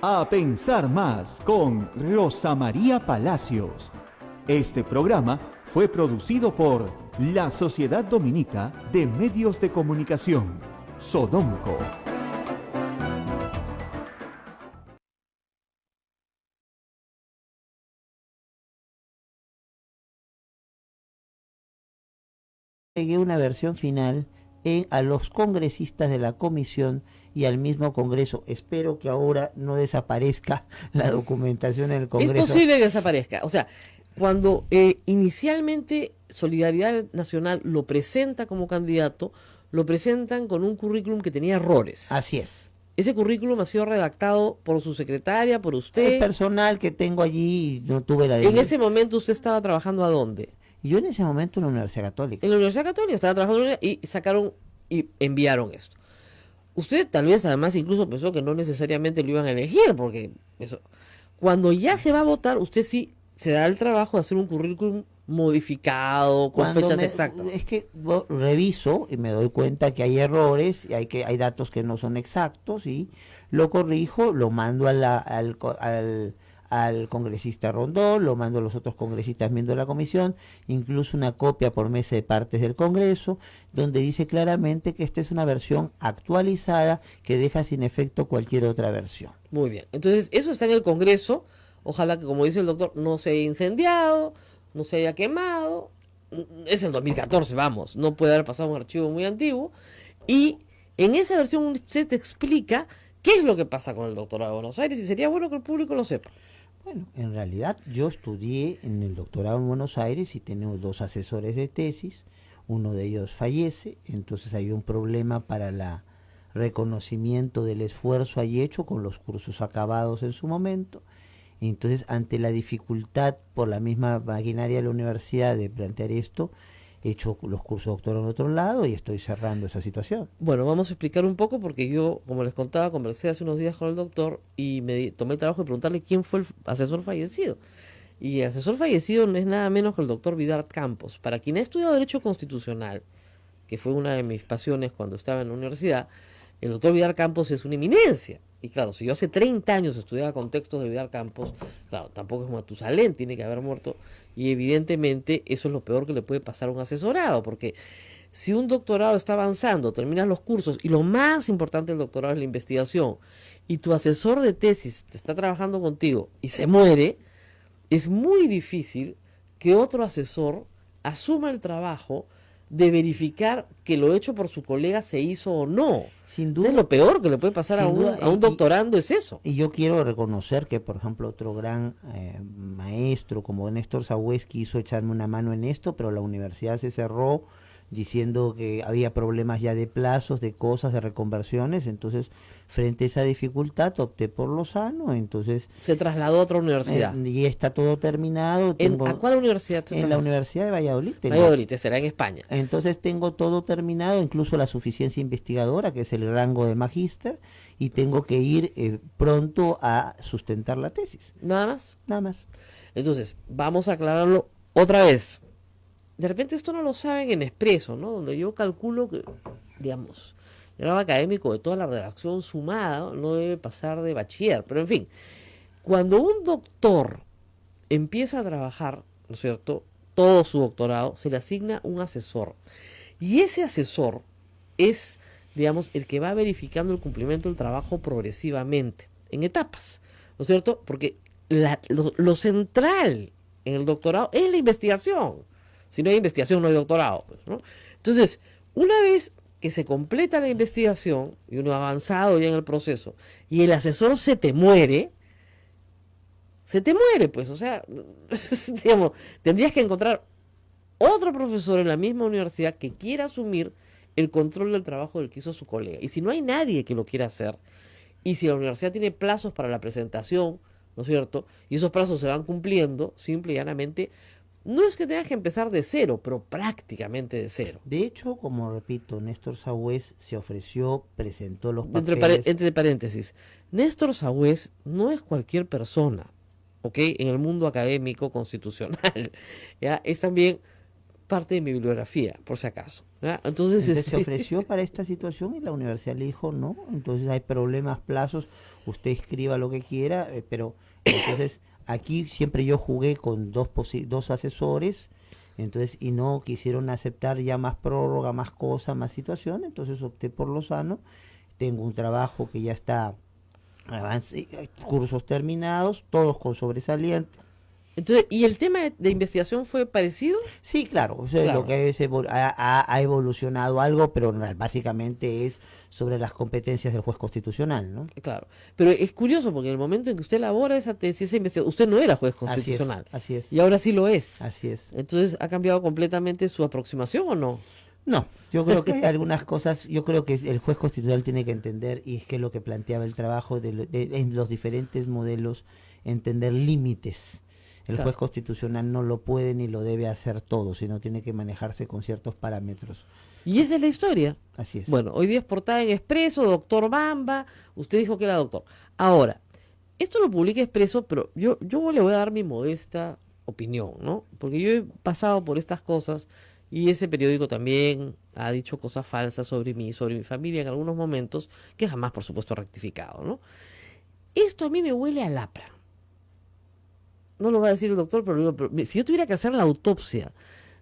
A Pensar Más con Rosa María Palacios. Este programa fue producido por la Sociedad Dominica de Medios de Comunicación, Sodomco. Llegué una versión final a los congresistas de la comisión y al mismo Congreso. Espero que ahora no desaparezca la documentación en el Congreso. Es posible que desaparezca. O sea, cuando inicialmente Solidaridad Nacional lo presenta como candidato, lo presentan con un currículum que tenía errores. Así es. Ese currículum ha sido redactado por su secretaria, por usted. El personal que tengo allí, no tuve la... En ese momento usted estaba trabajando ¿a dónde? Yo en ese momento en la Universidad Católica. En la Universidad Católica estaba trabajando y sacaron y enviaron esto. Usted tal vez además incluso pensó que no necesariamente lo iban a elegir, porque eso, cuando ya se va a votar, usted sí se da el trabajo de hacer un currículum modificado, con fechas exactas. Es que reviso y me doy cuenta que hay errores, y hay datos que no son exactos, y lo corrijo, lo mando al congresista Rondón, lo mando a los otros congresistas miembros de la comisión, incluso una copia por mesa de partes del Congreso, donde dice claramente que esta es una versión actualizada que deja sin efecto cualquier otra versión. Muy bien, entonces eso está en el Congreso, ojalá que, como dice el doctor, no se haya incendiado, no se haya quemado, es el 2014, vamos, no puede haber pasado un archivo muy antiguo, y en esa versión usted te explica qué es lo que pasa con el doctorado de Buenos Aires, y sería bueno que el público lo sepa. Bueno, en realidad yo estudié en el doctorado en Buenos Aires y tenemos 2 asesores de tesis, uno de ellos fallece, entonces hay un problema para el reconocimiento del esfuerzo ahí hecho con los cursos acabados en su momento. Entonces, ante la dificultad por la misma maquinaria de la universidad de plantear esto, he hecho los cursos de doctorado en otro lado y estoy cerrando esa situación. Bueno, vamos a explicar un poco porque yo, como les contaba, conversé hace unos días con el doctor y me tomé el trabajo de preguntarle quién fue el asesor fallecido. Y el asesor fallecido no es nada menos que el doctor Vidart Campos. Para quien ha estudiado Derecho Constitucional, que fue una de mis pasiones cuando estaba en la universidad, el doctor Vidart Campos es una eminencia. Y claro, si yo hace 30 años estudiaba con textos de Vidart Campos, claro, tampoco es Matusalén, tiene que haber muerto. Y evidentemente eso es lo peor que le puede pasar a un asesorado, porque si un doctorado está avanzando, terminas los cursos, y lo más importante del doctorado es la investigación, y tu asesor de tesis te está trabajando contigo y se muere, es muy difícil que otro asesor asuma el trabajo de verificar que lo hecho por su colega se hizo o no. Sin duda. Es lo peor que le puede pasar a un doctorando, es eso. Y yo quiero reconocer que, por ejemplo, otro gran maestro como Néstor Zahuesky hizo echarme una mano en esto, pero la universidad se cerró diciendo que había problemas ya de plazos, de cosas, de reconversiones. Entonces, frente a esa dificultad, opté por Lozano. Entonces, Se trasladó a otra universidad. y está todo terminado. ¿A cuál universidad se En la trasladó? Universidad de Valladolid. Valladolid, será en España. Entonces tengo todo terminado, incluso la suficiencia investigadora, que es el rango de magíster, y tengo que ir pronto a sustentar la tesis. Nada más. Nada más. Entonces, vamos a aclararlo otra vez. De repente esto no lo saben en Expreso, ¿no? Donde yo calculo que, digamos, el grado académico de toda la redacción sumada no debe pasar de bachiller. Pero en fin, cuando un doctor empieza a trabajar, ¿no es cierto?, todo su doctorado, se le asigna un asesor. Y ese asesor es, digamos, el que va verificando el cumplimiento del trabajo progresivamente, en etapas, ¿no es cierto? Porque lo central en el doctorado es la investigación. Si no hay investigación, no hay doctorado, pues, ¿no? Entonces, una vez que se completa la investigación y uno ha avanzado ya en el proceso y el asesor se te muere, pues, o sea, digamos, tendrías que encontrar otro profesor en la misma universidad que quiera asumir el control del trabajo del que hizo su colega. Y si no hay nadie que lo quiera hacer, y si la universidad tiene plazos para la presentación, ¿no es cierto?, y esos plazos se van cumpliendo, simple y llanamente, no es que tengas que empezar de cero, pero prácticamente de cero. De hecho, como repito, Néstor Sagüez se ofreció, presentó los papeles. Entre paréntesis, Néstor Sagüez no es cualquier persona, ¿ok?, en el mundo académico constitucional, ¿ya? Es también parte de mi bibliografía, por si acaso, ¿ya? Entonces se ofreció para esta situación y la universidad le dijo no. Entonces hay problemas, plazos, usted escriba lo que quiera, pero entonces aquí siempre yo jugué con dos asesores, entonces, y no quisieron aceptar ya más prórroga, más cosas, más situación. Entonces opté por Lozano. Tengo un trabajo que ya está cursos terminados, todos con sobresaliente. Entonces, ¿y el tema de investigación fue parecido? Sí, claro, o sea, Claro. lo que ha evolucionado algo, pero básicamente es sobre las competencias del juez constitucional, ¿no? Claro, pero es curioso porque en el momento en que usted elabora esa tesis, esa investigación, usted no era juez constitucional. Así es. Y ahora sí lo es. Así es. Entonces, ¿ha cambiado completamente su aproximación o no? No, yo creo que hay algunas cosas, yo creo que el juez constitucional tiene que entender, y es que lo que planteaba el trabajo en los diferentes modelos, entender límites. El Claro. juez constitucional no lo puede ni lo debe hacer todo, sino tiene que manejarse con ciertos parámetros. Y esa es la historia. Así es. Bueno, hoy día es portada en Expreso, doctor Bamba, usted dijo que era doctor. Ahora, esto lo publica Expreso, pero yo le voy a dar mi modesta opinión, ¿no? Porque yo he pasado por estas cosas y ese periódico también ha dicho cosas falsas sobre mí, sobre mi familia en algunos momentos, que jamás, por supuesto, ha rectificado, ¿no? Esto a mí me huele a lapra. No lo va a decir el doctor, pero, digo, pero si yo tuviera que hacer la autopsia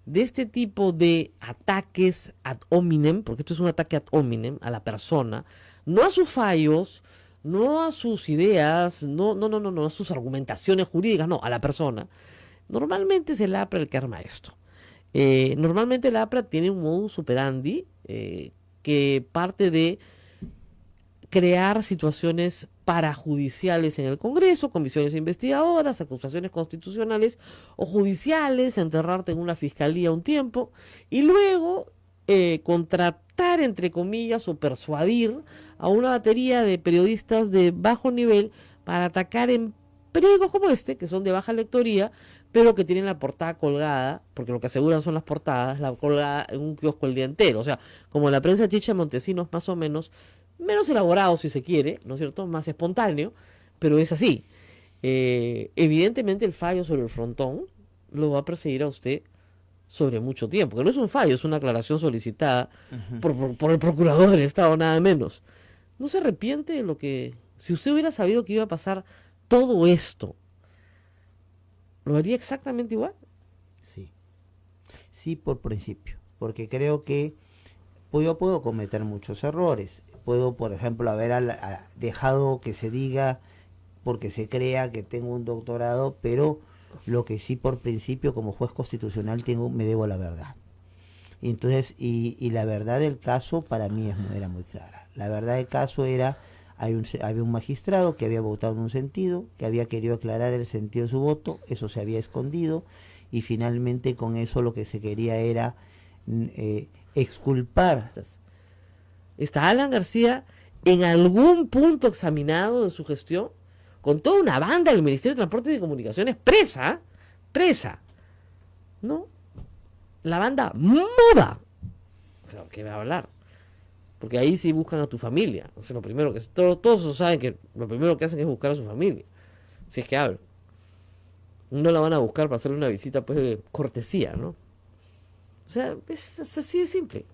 de este tipo de ataques ad hominem, porque esto es un ataque ad hominem a la persona, no a sus fallos, no a sus ideas, no a sus argumentaciones jurídicas, no, a la persona. Normalmente es el APRA el que arma esto. Normalmente el APRA tiene un modus operandi que parte de crear situaciones parajudiciales en el Congreso, comisiones investigadoras, acusaciones constitucionales o judiciales, enterrarte en una fiscalía un tiempo y luego contratar, entre comillas, o persuadir a una batería de periodistas de bajo nivel para atacar en periódicos como este, que son de baja lectoría, pero que tienen la portada colgada, porque lo que aseguran son las portadas, la colgada en un kiosco el día entero. O sea, como la prensa chicha de Montesinos, más o menos, menos elaborado si se quiere, ¿no es cierto?, más espontáneo, pero es así. Evidentemente el fallo sobre el frontón lo va a perseguir a usted sobre mucho tiempo, que no es un fallo, es una aclaración solicitada por el procurador del Estado, nada menos. ¿No se arrepiente de lo que, si usted hubiera sabido que iba a pasar todo esto, lo haría exactamente igual? Sí, por principio, porque creo que yo puedo cometer muchos errores. Puedo, por ejemplo, haber dejado que se diga, porque se crea que tengo un doctorado, pero lo que sí por principio como juez constitucional me debo a la verdad. Y entonces, y la verdad del caso para mí era muy clara. La verdad del caso era, había un magistrado que había votado en un sentido, que había querido aclarar el sentido de su voto, eso se había escondido, y finalmente con eso lo que se quería era exculpar. ¿Está Alan García en algún punto examinado de su gestión? Con toda una banda del Ministerio de Transporte y Comunicaciones presa, ¿no? La banda muda. Claro, ¿qué va a hablar? Porque ahí sí buscan a tu familia. O sea, lo primero que todos saben que lo primero que hacen es buscar a su familia. Si es que hablan. No la van a buscar para hacerle una visita, pues, de cortesía, ¿no? O sea, es así de simple.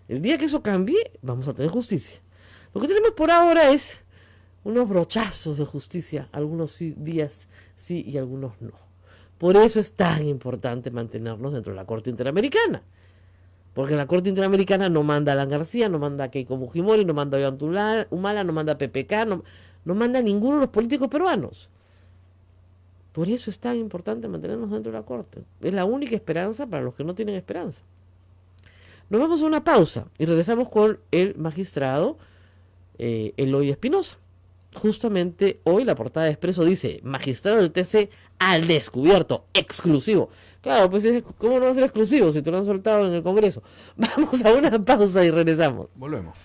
El día que eso cambie, vamos a tener justicia. Lo que tenemos por ahora es unos brochazos de justicia. Algunos días sí y algunos no. Por eso es tan importante mantenernos dentro de la Corte Interamericana. Porque la Corte Interamericana no manda a Alan García, no manda a Keiko Fujimori, no manda a Ollanta Humala, no manda a PPK, no manda a ninguno de los políticos peruanos. Por eso es tan importante mantenernos dentro de la Corte. Es la única esperanza para los que no tienen esperanza. Nos vamos a una pausa y regresamos con el magistrado Eloy Espinosa. Justamente hoy la portada de Expreso dice: magistrado del TC al descubierto, exclusivo. Claro, pues ¿cómo no va a ser exclusivo si te lo han soltado en el Congreso? Vamos a una pausa y regresamos. Volvemos.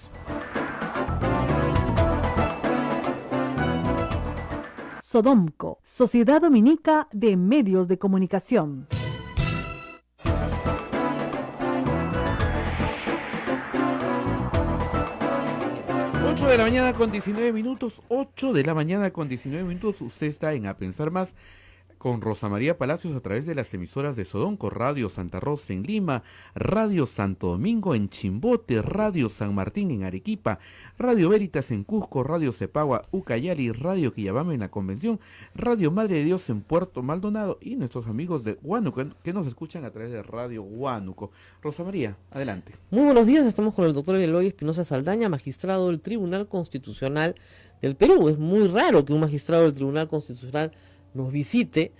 Sodomco, Sociedad Dominica de Medios de Comunicación. 8 de la mañana con 19 minutos, 8 de la mañana con 19 minutos, usted está en A Pensar Más con Rosa María Palacios a través de las emisoras de Sodonco, Radio Santa Rosa en Lima, Radio Santo Domingo en Chimbote, Radio San Martín en Arequipa, Radio Veritas en Cusco, Radio Cepagua, Ucayali, Radio Quillabamba en la Convención, Radio Madre de Dios en Puerto Maldonado y nuestros amigos de Huánuco que nos escuchan a través de Radio Huánuco. Rosa María, adelante. Muy buenos días, estamos con el doctor Eloy Espinosa Saldaña, magistrado del Tribunal Constitucional del Perú. Es muy raro que un magistrado del Tribunal Constitucional nos visite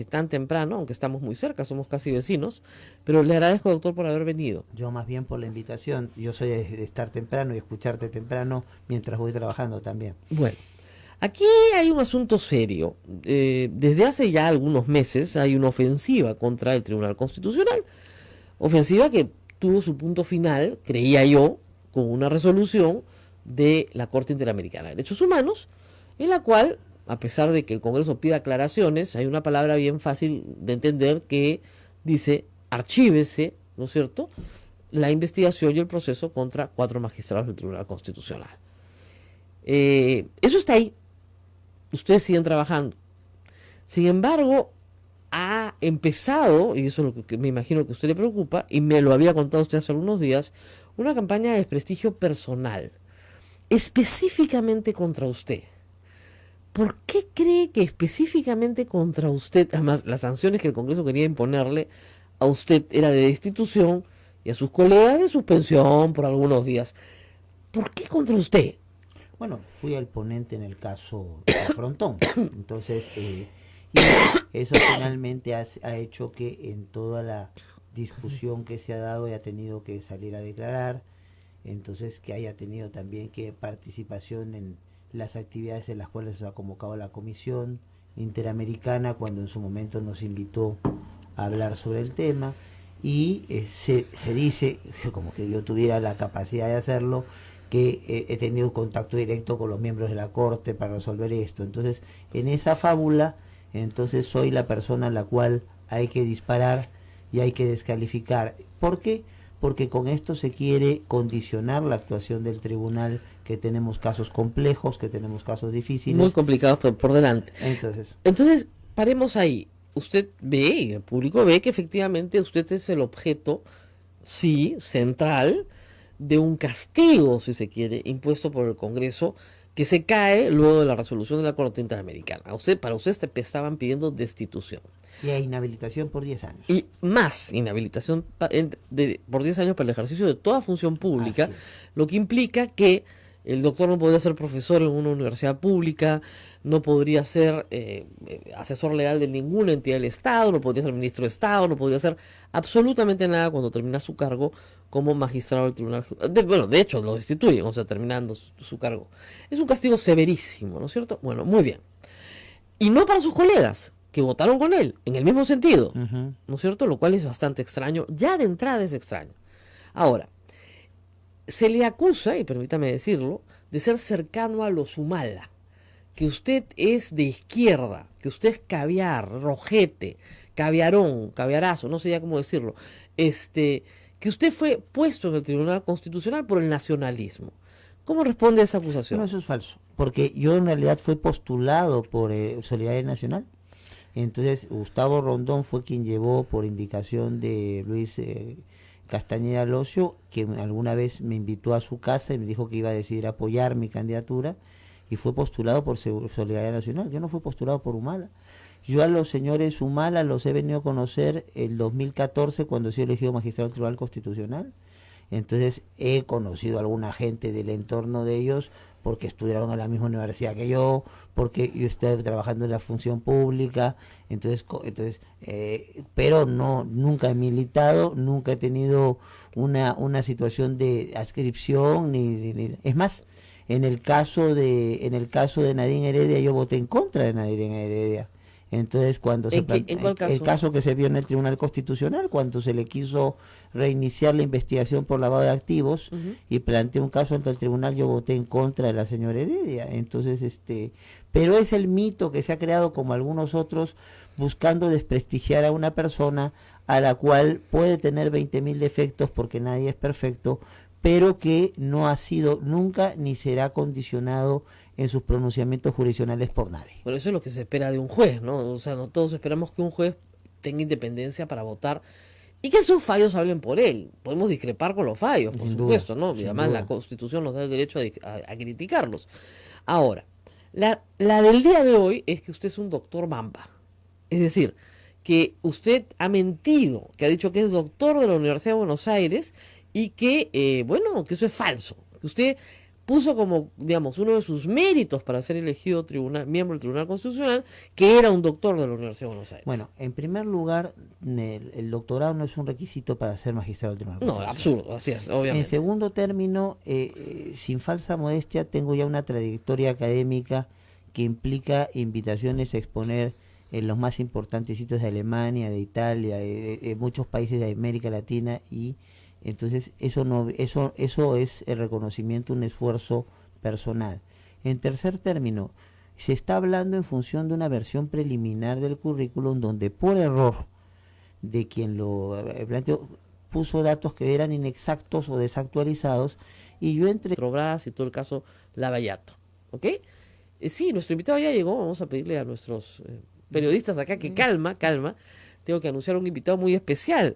tan temprano, aunque estamos muy cerca, somos casi vecinos, pero le agradezco, doctor, por haber venido. Yo más bien por la invitación. Yo soy de estar temprano y escucharte temprano mientras voy trabajando también. Bueno, aquí hay un asunto serio. Desde hace ya algunos meses hay una ofensiva contra el Tribunal Constitucional, ofensiva que tuvo su punto final, creía yo, con una resolución de la Corte Interamericana de Derechos Humanos, en la cual, a pesar de que el Congreso pida aclaraciones, hay una palabra bien fácil de entender que dice: archívese, ¿no es cierto?, la investigación y el proceso contra 4 magistrados del Tribunal Constitucional. Eso está ahí. Ustedes siguen trabajando. Sin embargo, ha empezado, y eso es lo que me imagino que a usted le preocupa, y me lo había contado usted hace algunos días, una campaña de desprestigio personal, específicamente contra usted. ¿Por qué cree que específicamente contra usted, además las sanciones que el Congreso quería imponerle a usted era de destitución y a sus colegas de suspensión por algunos días? ¿Por qué contra usted? Bueno, fui el ponente en el caso de Frontón. Entonces, y eso finalmente ha hecho que en toda la discusión que se ha dado haya tenido que salir a declarar. Entonces, que haya tenido también que participación en las actividades en las cuales se ha convocado la Comisión Interamericana cuando en su momento nos invitó a hablar sobre el tema, y se dice, como que yo tuviera la capacidad de hacerlo, que he tenido contacto directo con los miembros de la Corte para resolver esto. Entonces, en esa fábula, entonces soy la persona a la cual hay que disparar y hay que descalificar. ¿Por qué? Porque con esto se quiere condicionar la actuación del tribunal, que tenemos casos complejos, que tenemos casos difíciles. Muy complicados por delante. Entonces, paremos ahí. Usted ve, y el público ve, que efectivamente usted es el objeto, sí, central, de un castigo, si se quiere, impuesto por el Congreso, que se cae luego de la resolución de la Corte Interamericana. Para usted estaban pidiendo destitución. Y a inhabilitación por 10 años. Y más inhabilitación por 10 años para el ejercicio de toda función pública, lo que implica que el doctor no podría ser profesor en una universidad pública, no podría ser asesor legal de ninguna entidad del Estado, no podría ser ministro de Estado, no podría hacer absolutamente nada cuando termina su cargo como magistrado del tribunal. De hecho, lo destituyen, o sea, terminando su cargo. Es un castigo severísimo, ¿no es cierto? Bueno, muy bien. Y no para sus colegas, que votaron con él, en el mismo sentido, Ujú. ¿no es cierto? Lo cual es bastante extraño, ya de entrada es extraño. Ahora, se le acusa, y permítame decirlo, de ser cercano a los Humala, que usted es de izquierda, que usted es caviar, rojete, caviarón, caviarazo, no sé ya cómo decirlo, que usted fue puesto en el Tribunal Constitucional por el nacionalismo. ¿Cómo responde a esa acusación? No, eso es falso, porque yo en realidad fui postulado por Solidaridad Nacional. Entonces Gustavo Rondón fue quien llevó, por indicación de Luis Castañeda Locio, que alguna vez me invitó a su casa y me dijo que iba a decidir apoyar mi candidatura, y fue postulado por Solidaridad Nacional. Yo no fui postulado por Humala. Yo a los señores Humala los he venido a conocer el 2014 cuando he sido elegido magistrado del Tribunal Constitucional. Entonces he conocido a alguna gente del entorno de ellos porque estudiaron en la misma universidad que yo, porque yo estoy trabajando en la función pública, pero no, nunca he militado, nunca he tenido una situación de adscripción, es más, en el caso de Nadine Heredia, yo voté en contra de Nadine Heredia. Entonces, cuando ¿En cuál caso? el caso que se vio en el Tribunal Constitucional, cuando se le quiso reiniciar la investigación por lavado de activos, y planteé un caso ante el tribunal, yo voté en contra de la señora Heredia. Entonces, pero es el mito que se ha creado, como algunos otros, buscando desprestigiar a una persona a la cual puede tener 20.000 defectos, porque nadie es perfecto, pero que no ha sido nunca ni será condicionado en sus pronunciamientos jurisdiccionales por nadie. Por eso es lo que se espera de un juez, ¿no? O sea, no todos esperamos que un juez tenga independencia para votar y que sus fallos hablen por él. Podemos discrepar con los fallos, por Sin supuesto, duda, ¿no? Y sin además duda. la Constitución nos da el derecho a criticarlos. Ahora, la del día de hoy es que usted es un doctor Mamba. Es decir, que usted ha mentido, que ha dicho que es doctor de la Universidad de Buenos Aires y que, bueno, que eso es falso. Que usted puso como, digamos, uno de sus méritos para ser elegido miembro del Tribunal Constitucional, que era un doctor de la Universidad de Buenos Aires. Bueno, en primer lugar, el doctorado no es un requisito para ser magistrado del Tribunal No, Constitucional. absurdo, así es, En obviamente. segundo término, sin falsa modestia, tengo ya una trayectoria académica que implica invitaciones a exponer en los más importantes sitios de Alemania, de Italia, de muchos países de América Latina, y entonces eso es el reconocimiento, un esfuerzo personal. En tercer término, se está hablando en función de una versión preliminar del currículum donde por error de quien lo planteó puso datos que eran inexactos o desactualizados, y yo entre Trobras y todo el caso Lavallato, ¿ok? Sí, nuestro invitado ya llegó, vamos a pedirle a nuestros periodistas acá que calma, tengo que anunciar un invitado muy especial.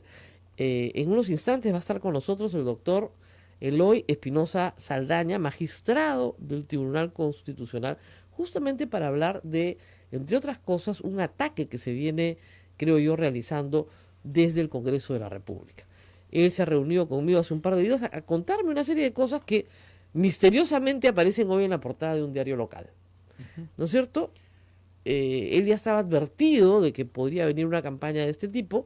En unos instantes va a estar con nosotros el doctor Eloy Espinosa Saldaña, magistrado del Tribunal Constitucional, justamente para hablar de, entre otras cosas, un ataque que se viene, creo yo, realizando desde el Congreso de la República. Él se ha reunido conmigo hace un par de días a contarme una serie de cosas que misteriosamente aparecen hoy en la portada de un diario local. ¿No es cierto? Él ya estaba advertido de que podría venir una campaña de este tipo.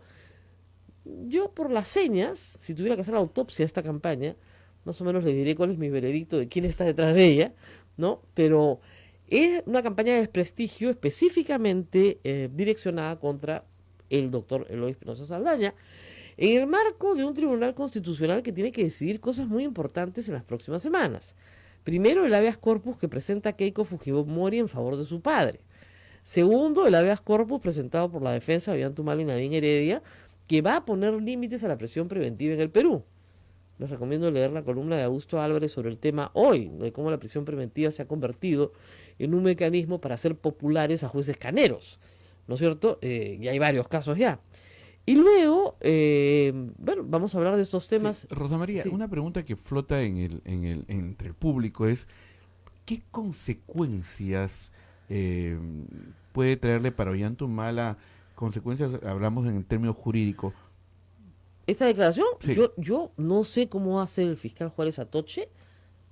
Yo, por las señas, si tuviera que hacer la autopsia de esta campaña, más o menos le diré cuál es mi veredicto de quién está detrás de ella, ¿no? Pero es una campaña de desprestigio específicamente direccionada contra el doctor Eloy Espinosa Saldaña, en el marco de un tribunal constitucional que tiene que decidir cosas muy importantes en las próximas semanas. Primero, el habeas corpus que presenta Keiko Fujimori en favor de su padre. Segundo, el habeas corpus presentado por la defensa de Ollanta y Nadine Heredia, que va a poner límites a la prisión preventiva en el Perú. Les recomiendo leer la columna de Augusto Álvarez sobre el tema hoy, de cómo la prisión preventiva se ha convertido en un mecanismo para hacer populares a jueces caneros, ¿no es cierto? Y hay varios casos ya. Y luego, bueno, vamos a hablar de estos temas. Sí, Rosa María, Sí. una pregunta que flota entre el público es, ¿qué consecuencias puede traerle para Ollanta Humala? Consecuencias, hablamos en términos jurídicos. Esta declaración, Sí. yo no sé cómo va a hacer el fiscal Juárez Atoche,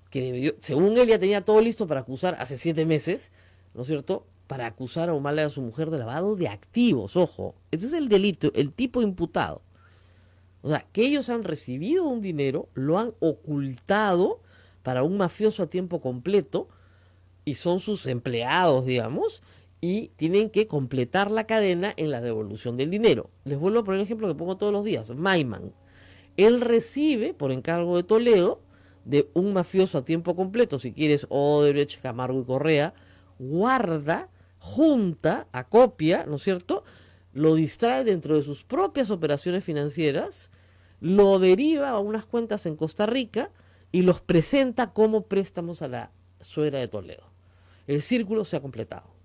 que según él ya tenía todo listo para acusar hace 7 meses, ¿no es cierto?, para acusar a Humala y a su mujer de lavado de activos, ojo, ese es el delito, el tipo imputado. O sea, que ellos han recibido un dinero, lo han ocultado para un mafioso a tiempo completo, y son sus empleados, digamos, y tienen que completar la cadena en la devolución del dinero. Les vuelvo a poner el ejemplo que pongo todos los días. Maiman, él recibe por encargo de Toledo, de un mafioso a tiempo completo, si quieres, Odebrecht, Camargo y Correa, guarda, junta, acopia, ¿no es cierto?, lo distrae dentro de sus propias operaciones financieras, lo deriva a unas cuentas en Costa Rica y los presenta como préstamos a la suegra de Toledo. El círculo se ha completado.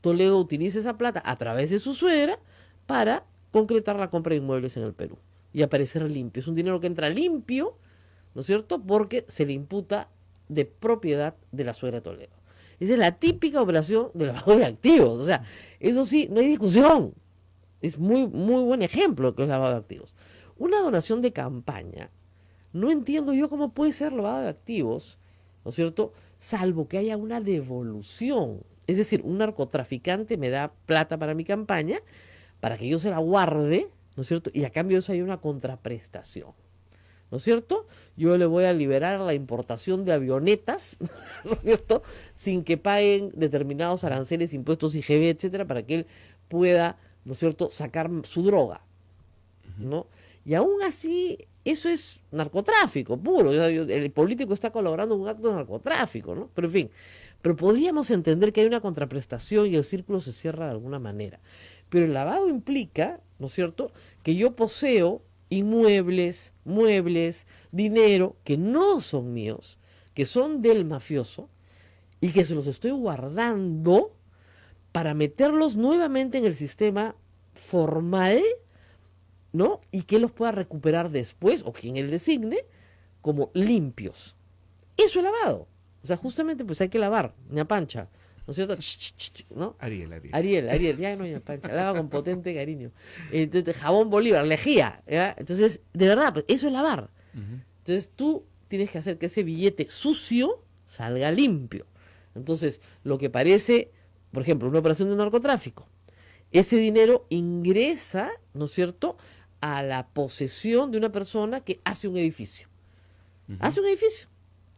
Toledo utiliza esa plata a través de su suegra para concretar la compra de inmuebles en el Perú y aparecer limpio. Es un dinero que entra limpio, ¿no es cierto?, porque se le imputa de propiedad de la suegra de Toledo. Esa es la típica operación de lavado de activos. O sea, eso sí, no hay discusión. Es muy buen ejemplo que es lavado de activos. Una donación de campaña, no entiendo yo cómo puede ser lavado de activos, ¿no es cierto?, salvo que haya una devolución. Es decir, un narcotraficante me da plata para mi campaña, para que yo se la guarde, ¿no es cierto?, y a cambio de eso hay una contraprestación, ¿no es cierto? Yo le voy a liberar la importación de avionetas, ¿no es cierto?, sin que paguen determinados aranceles, impuestos, IGB, etcétera, para que él pueda, ¿no es cierto?, sacar su droga, ¿no? Y aún así, eso es narcotráfico puro. El político está colaborando en un acto de narcotráfico, ¿no? Pero en fin, pero podríamos entender que hay una contraprestación y el círculo se cierra de alguna manera. Pero el lavado implica, ¿no es cierto?, que yo poseo inmuebles, muebles, dinero que no son míos, que son del mafioso y que se los estoy guardando para meterlos nuevamente en el sistema formal, ¿no? Y que los pueda recuperar después, o quien él designe, como limpios. Eso es lavado. O sea, justamente pues hay que lavar, ña Pancha, ¿no es cierto? ¿No? Ariel, ya no ña Pancha, lava con potente cariño. Entonces, jabón Bolívar, lejía, ¿ya? Entonces, de verdad, pues eso es lavar. Entonces tú tienes que hacer que ese billete sucio salga limpio. Entonces, lo que parece, por ejemplo, una operación de narcotráfico, ese dinero ingresa, ¿no es cierto?, a la posesión de una persona que hace un edificio. Hace un edificio.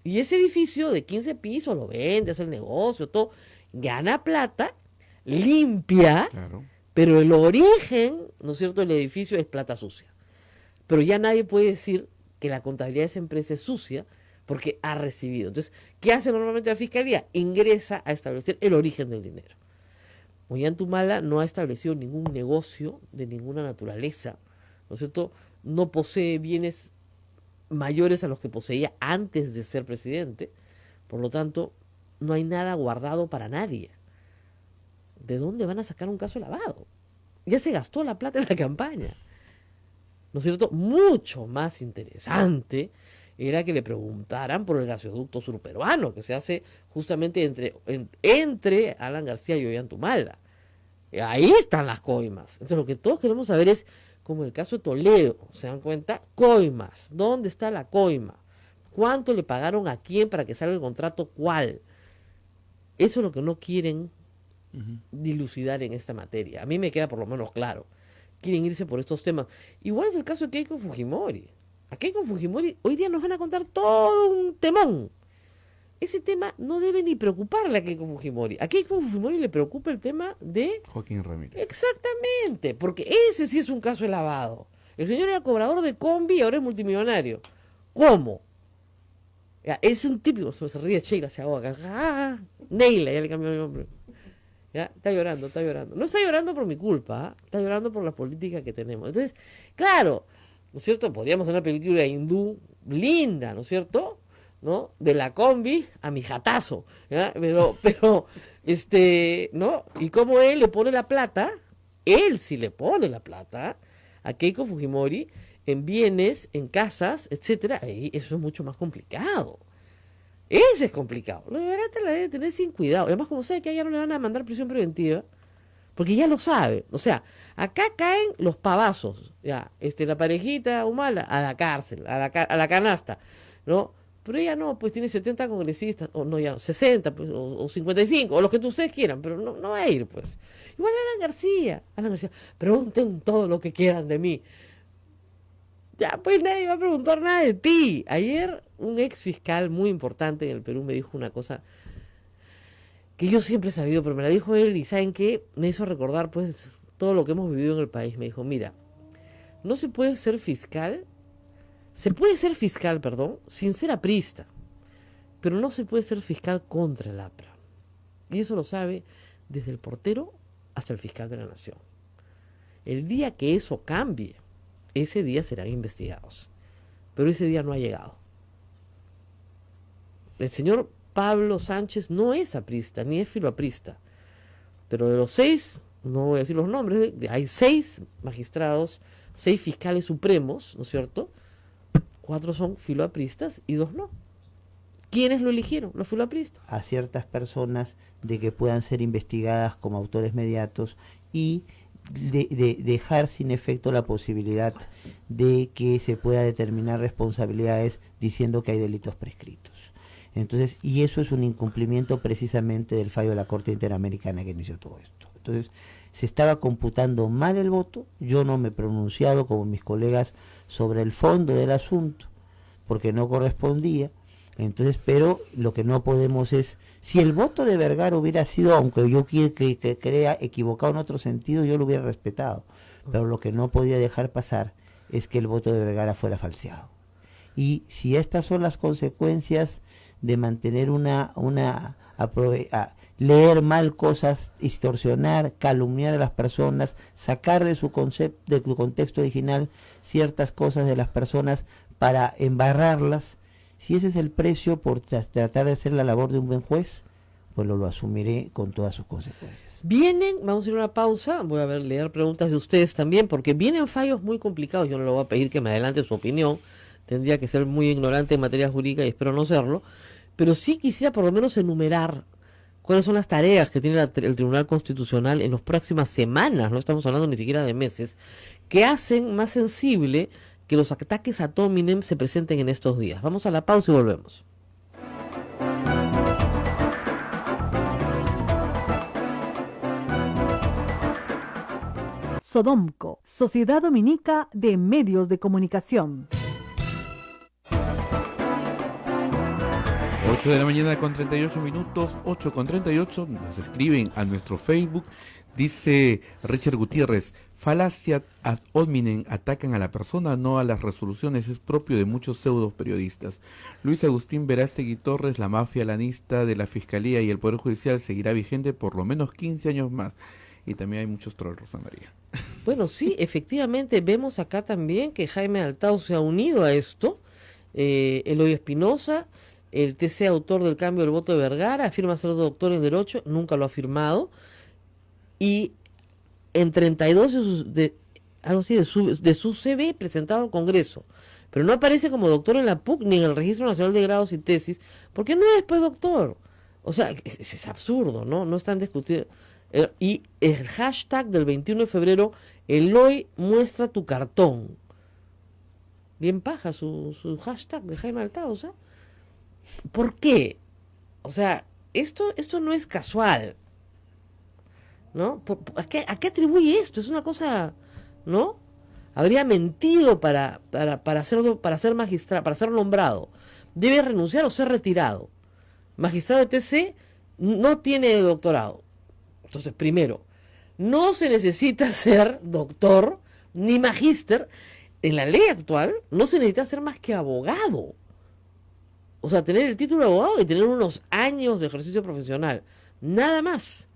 Y ese edificio de 15 pisos lo vende, hace el negocio, todo. Gana plata, limpia, Claro. pero el origen, ¿no es cierto?, el edificio es plata sucia. Pero ya nadie puede decir que la contabilidad de esa empresa es sucia porque ha recibido. Entonces, ¿qué hace normalmente la fiscalía? Ingresa a establecer el origen del dinero. Ollantumala no ha establecido ningún negocio de ninguna naturaleza, ¿no es cierto? No posee bienes mayores a los que poseía antes de ser presidente, por lo tanto, no hay nada guardado para nadie. ¿De dónde van a sacar un caso de lavado? Ya se gastó la plata en la campaña, ¿no es cierto? Mucho más interesante era que le preguntaran por el gasoducto surperuano, que se hace justamente entre Alan García y Ollantumala. Ahí están las coimas. Entonces lo que todos queremos saber es, como el caso de Toledo, ¿se dan cuenta? Coimas. ¿Dónde está la coima? ¿Cuánto le pagaron a quién para que salga el contrato? ¿Cuál? Eso es lo que no quieren dilucidar en esta materia. A mí me queda por lo menos claro. Quieren irse por estos temas. Igual es el caso de Keiko Fujimori. A Keiko Fujimori hoy día nos van a contar todo un temón. Ese tema no debe ni preocuparle a Keiko Fujimori. A Keiko Fujimori le preocupa el tema de... Joaquín Ramírez. Exactamente, porque ese sí es un caso de lavado. El señor era cobrador de combi y ahora es multimillonario. ¿Cómo? Ya, es un típico, se ríe Sheila, se ahoga. Neila, ya le cambió el nombre. ¿Ya? Está llorando, está llorando. No está llorando por mi culpa, está llorando por la política que tenemos. Entonces, claro, ¿no es cierto? Podríamos hacer una película hindú linda, ¿no es cierto? ¿No? De la combi a mi jatazo, ¿ya? Pero, ¿no? Y como él le pone la plata, él sí le pone la plata a Keiko Fujimori en bienes, en casas, etcétera, y eso es mucho más complicado. Ese es complicado. Lo de Barata la debe tener sin cuidado. Además, como sabe que a ella no le van a mandar prisión preventiva, porque ya lo sabe. O sea, acá caen los pavazos, ya, la parejita Humala a la cárcel, a la canasta, ¿no? Pero ella no, pues tiene 70 congresistas, o no, ya no, 60, pues, o 55, o los que ustedes quieran, pero no va a ir, pues. Igual Alan García, pregunten todo lo que quieran de mí. Ya, pues nadie va a preguntar nada de ti. Ayer un ex fiscal muy importante en el Perú me dijo una cosa que yo siempre he sabido, pero me la dijo él y ¿saben qué? Me hizo recordar pues todo lo que hemos vivido en el país. Me dijo, mira, no se puede ser fiscal, se puede ser fiscal, perdón, sin ser aprista, pero no se puede ser fiscal contra el APRA. Y eso lo sabe desde el portero hasta el fiscal de la nación. El día que eso cambie, ese día serán investigados. Pero ese día no ha llegado. El señor Pablo Sánchez no es aprista, ni es filoaprista. Pero de los 6, no voy a decir los nombres, hay 6 magistrados, 6 fiscales supremos, ¿no es cierto? 4 son filoapristas y 2 no. ¿Quiénes lo eligieron? Los filoapristas. A ciertas personas de que puedan ser investigadas como autores mediatos y de dejar sin efecto la posibilidad de que se pueda determinar responsabilidades diciendo que hay delitos prescritos. Entonces, y eso es un incumplimiento precisamente del fallo de la Corte Interamericana que inició todo esto. Entonces, se estaba computando mal el voto, yo no me he pronunciado como mis colegas sobre el fondo del asunto, porque no correspondía. Entonces, pero lo que no podemos es, si el voto de Vergara hubiera sido, aunque yo que crea equivocado en otro sentido, yo lo hubiera respetado, pero lo que no podía dejar pasar es que el voto de Vergara fuera falseado. Y si estas son las consecuencias de mantener leer mal cosas, distorsionar, calumniar a las personas, sacar de su contexto original ciertas cosas de las personas para embarrarlas, si ese es el precio por tratar de hacer la labor de un buen juez, pues lo asumiré con todas sus consecuencias. Vamos a ir a una pausa, voy a leer preguntas de ustedes también, porque vienen fallos muy complicados. Yo no le voy a pedir que me adelante su opinión, tendría que ser muy ignorante en materia jurídica y espero no serlo, pero sí quisiera por lo menos enumerar cuáles son las tareas que tiene el Tribunal Constitucional en las próximas semanas, no estamos hablando ni siquiera de meses, que hacen más sensible que los ataques ad hominem se presenten en estos días. Vamos a la pausa y volvemos. Sodomco, Sociedad Dominica de Medios de Comunicación. 8 de la mañana con 38 minutos, 8 con 38, nos escriben a nuestro Facebook, dice Richard Gutiérrez, falacia ad hominem, atacan a la persona, no a las resoluciones, es propio de muchos pseudo periodistas. Luis Agustín Verástegui Torres, la mafia lanista de la Fiscalía y el Poder Judicial seguirá vigente por lo menos 15 años más. Y también hay muchos trolls, Rosa María. Bueno, sí, efectivamente, vemos acá también que Jaime Altao se ha unido a esto, Eloy Espinosa, el TC autor del cambio del voto de Vergara, afirma ser doctor en Derecho, nunca lo ha firmado, y en 32 de su CV presentado al Congreso, pero no aparece como doctor en la PUC ni en el Registro Nacional de Grados y Tesis, porque no es pues doctor. O sea, es absurdo, ¿no? No están discutiendo. Y el hashtag del 21 de febrero, Eloy muestra tu cartón. Bien paja su hashtag de Jaime Altao, o sea. ¿Por qué? O sea, esto no es casual, ¿no? ¿A qué atribuye esto? Es una cosa, ¿no? Habría mentido para ser magistrado, para ser nombrado. Debe renunciar o ser retirado. Magistrado de TC no tiene doctorado. Entonces, primero, no se necesita ser doctor ni magíster. En la ley actual no se necesita ser más que abogado. O sea, tener el título de abogado y tener unos años de ejercicio profesional. Nada más.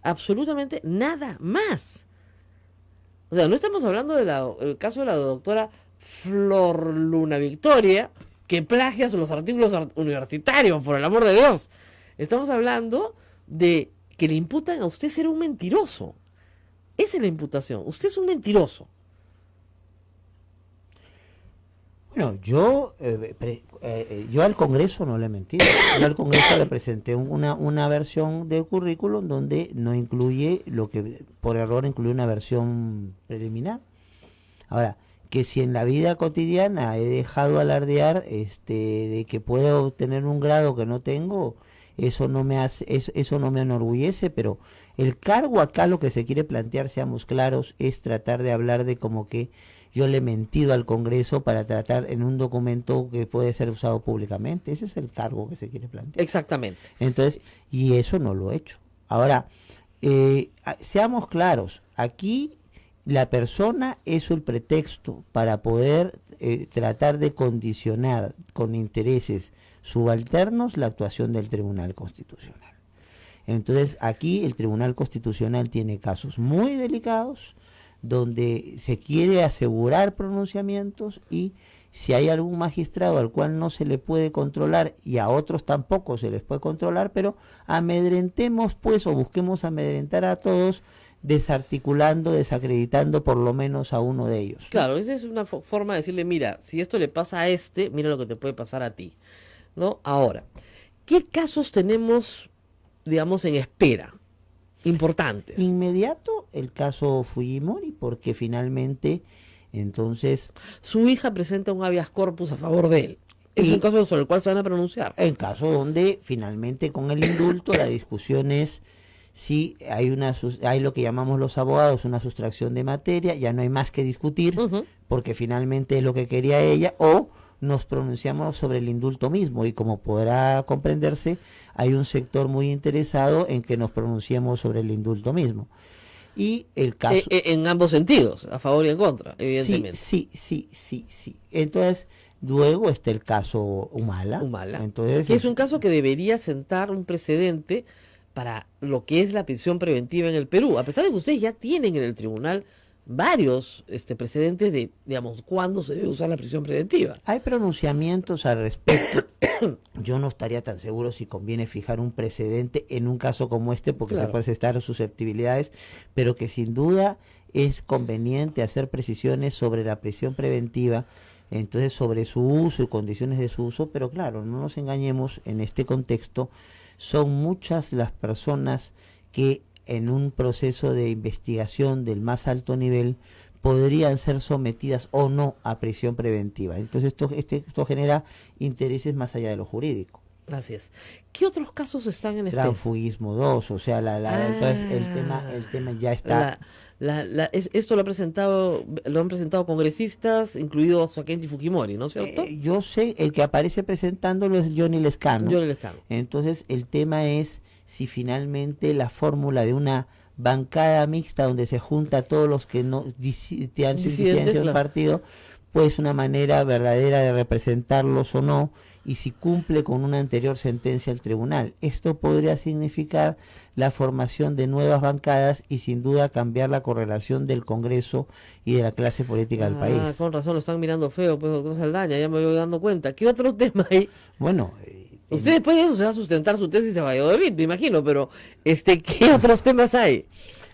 Absolutamente nada más. O sea, no estamos hablando del caso de la doctora Flor Luna Victoria, que plagia los artículos universitarios, por el amor de Dios. Estamos hablando de que le imputan a usted ser un mentiroso. Esa es la imputación. Usted es un mentiroso. Bueno, yo al Congreso no le he mentido. Yo al Congreso le presenté una versión de currículum donde no incluye lo que por error incluye una versión preliminar. Ahora, que si en la vida cotidiana he dejado alardear de que puedo obtener un grado que no tengo, eso no me enorgullece, pero el cargo acá lo que se quiere plantear, seamos claros, es tratar de hablar de como que yo le he mentido al Congreso para tratar en un documento que puede ser usado públicamente. Ese es el cargo que se quiere plantear. Exactamente. Entonces, y eso no lo he hecho. Ahora, seamos claros, aquí la persona es el pretexto para poder tratar de condicionar con intereses subalternos la actuación del Tribunal Constitucional. Entonces, aquí el Tribunal Constitucional tiene casos muy delicados donde se quiere asegurar pronunciamientos, y si hay algún magistrado al cual no se le puede controlar y a otros tampoco se les puede controlar, pero amedrentemos pues, o busquemos amedrentar a todos, desarticulando, desacreditando por lo menos a uno de ellos. Claro, esa es una forma de decirle, mira, si esto le pasa a este, mira lo que te puede pasar a ti, ¿no? Ahora, ¿qué casos tenemos, digamos, en espera? Importantes. Inmediato, el caso Fujimori, porque finalmente, entonces... Su hija presenta un habeas corpus a favor de él. Es un caso sobre el cual se van a pronunciar. En caso donde finalmente con el indulto la discusión es si hay lo que llamamos los abogados una sustracción de materia, ya no hay más que discutir, porque finalmente es lo que quería ella, o nos pronunciamos sobre el indulto mismo, y como podrá comprenderse, hay un sector muy interesado en que nos pronunciemos sobre el indulto mismo. Y el caso... en ambos sentidos, a favor y en contra, evidentemente. Sí. Entonces, luego está el caso Humala. Entonces, que es un caso que debería sentar un precedente para lo que es la prisión preventiva en el Perú, a pesar de que ustedes ya tienen en el tribunal varios precedentes de, digamos, cuándo se debe usar la prisión preventiva. Hay pronunciamientos al respecto. Yo no estaría tan seguro si conviene fijar un precedente en un caso como este, porque se pueden estar susceptibilidades, pero que sin duda es conveniente hacer precisiones sobre la prisión preventiva, entonces sobre su uso y condiciones de su uso, pero claro, no nos engañemos, en este contexto son muchas las personas que en un proceso de investigación del más alto nivel podrían ser sometidas o no a prisión preventiva. Entonces esto genera intereses más allá de lo jurídico. Así es. ¿Qué otros casos están en espera? Transfugismo 2, o sea, entonces el tema ya está. Esto lo han presentado congresistas, incluido Kenji Fujimori, ¿no es cierto? Yo sé, el que aparece presentándolo es Johnny Lescano. Entonces el tema es si finalmente la fórmula de una bancada mixta donde se junta a todos los que no han disidencia del partido, pues una manera verdadera de representarlos o no, y si cumple con una anterior sentencia del tribunal. Esto podría significar la formación de nuevas bancadas y sin duda cambiar la correlación del Congreso y de la clase política del país. Con razón, lo están mirando feo, pues, doctor Saldaña, ya me voy dando cuenta. ¿Qué otro tema hay? Bueno... Usted después de eso se va a sustentar su tesis de Valladolid, me imagino, pero ¿qué otros temas hay?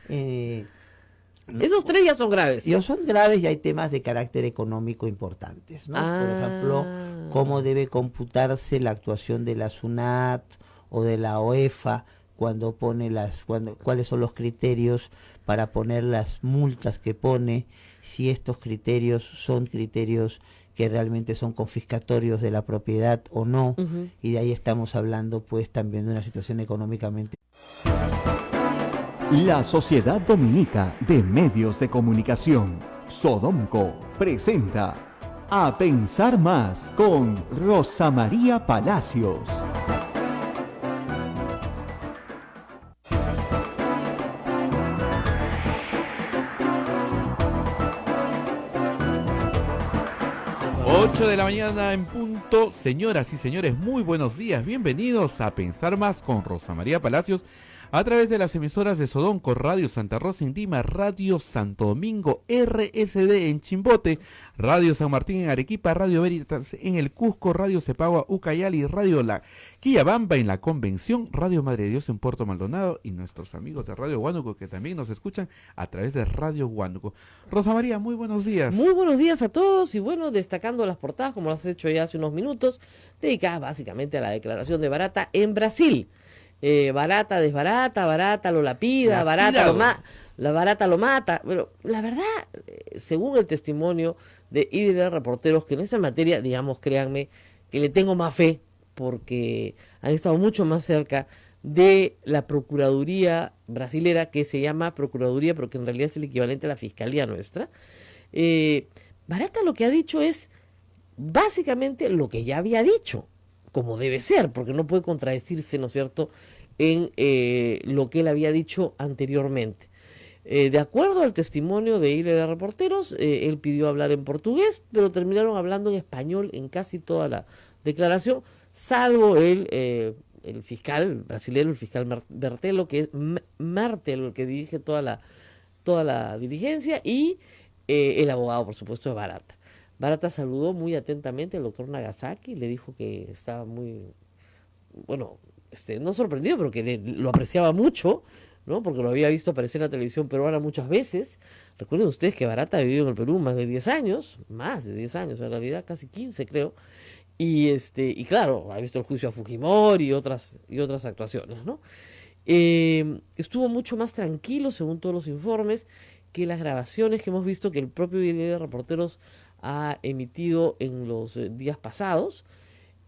Esos tres ya son graves. Son graves y hay temas de carácter económico importantes, ¿no? Por ejemplo, cómo debe computarse la actuación de la SUNAT o de la OEFA cuando pone cuáles son los criterios para poner las multas que pone, si estos criterios son criterios que realmente son confiscatorios de la propiedad o no, y de ahí estamos hablando pues también de una situación económicamente. La Sociedad Dominica de Medios de Comunicación, Sodomco, presenta A Pensar Más con Rosa María Palacios. De la mañana en punto. Señoras y señores, muy buenos días, bienvenidos a Pensar Más con Rosa María Palacios, a través de las emisoras de Sodonco, Radio Santa Rosa en Lima, Radio Santo Domingo, RSD en Chimbote, Radio San Martín en Arequipa, Radio Veritas en el Cusco, Radio Cepagua Ucayali, Radio La Quillabamba en la Convención, Radio Madre de Dios en Puerto Maldonado, y nuestros amigos de Radio Huánuco que también nos escuchan a través de Radio Huánuco. Rosa María, muy buenos días. Muy buenos días a todos, y bueno, destacando las portadas, como lo has hecho ya hace unos minutos, dedicadas básicamente a la declaración de Barata en Brasil. Barata desbarata, Barata lo lapida, Barata lo mata. Pero la verdad, según el testimonio de IDL reporteros, que en esa materia, digamos, créanme, que le tengo más fe, porque han estado mucho más cerca de la Procuraduría brasilera, que se llama Procuraduría, pero que en realidad es el equivalente a la Fiscalía nuestra. Barata lo que ha dicho es básicamente lo que ya había dicho, como debe ser, porque no puede contradecirse, ¿no es cierto?, en lo que él había dicho anteriormente. De acuerdo al testimonio de Ilha de Reporteros, él pidió hablar en portugués, pero terminaron hablando en español en casi toda la declaración, salvo el fiscal brasileño, el fiscal Bertelo, que es Martelo, el que dirige toda la diligencia, y el abogado, por supuesto, de Barata. Barata saludó muy atentamente al doctor Nagasaki, le dijo que estaba muy, bueno, no sorprendido, pero que lo apreciaba mucho, ¿no? Porque lo había visto aparecer en la televisión peruana muchas veces. Recuerden ustedes que Barata ha vivido en el Perú más de 10 años, más de 10 años, en realidad casi 15 creo, y claro, ha visto el juicio a Fujimori y otras actuaciones, ¿no? Estuvo mucho más tranquilo, según todos los informes, que las grabaciones que hemos visto que el propio Diario de Reporteros ha emitido en los días pasados.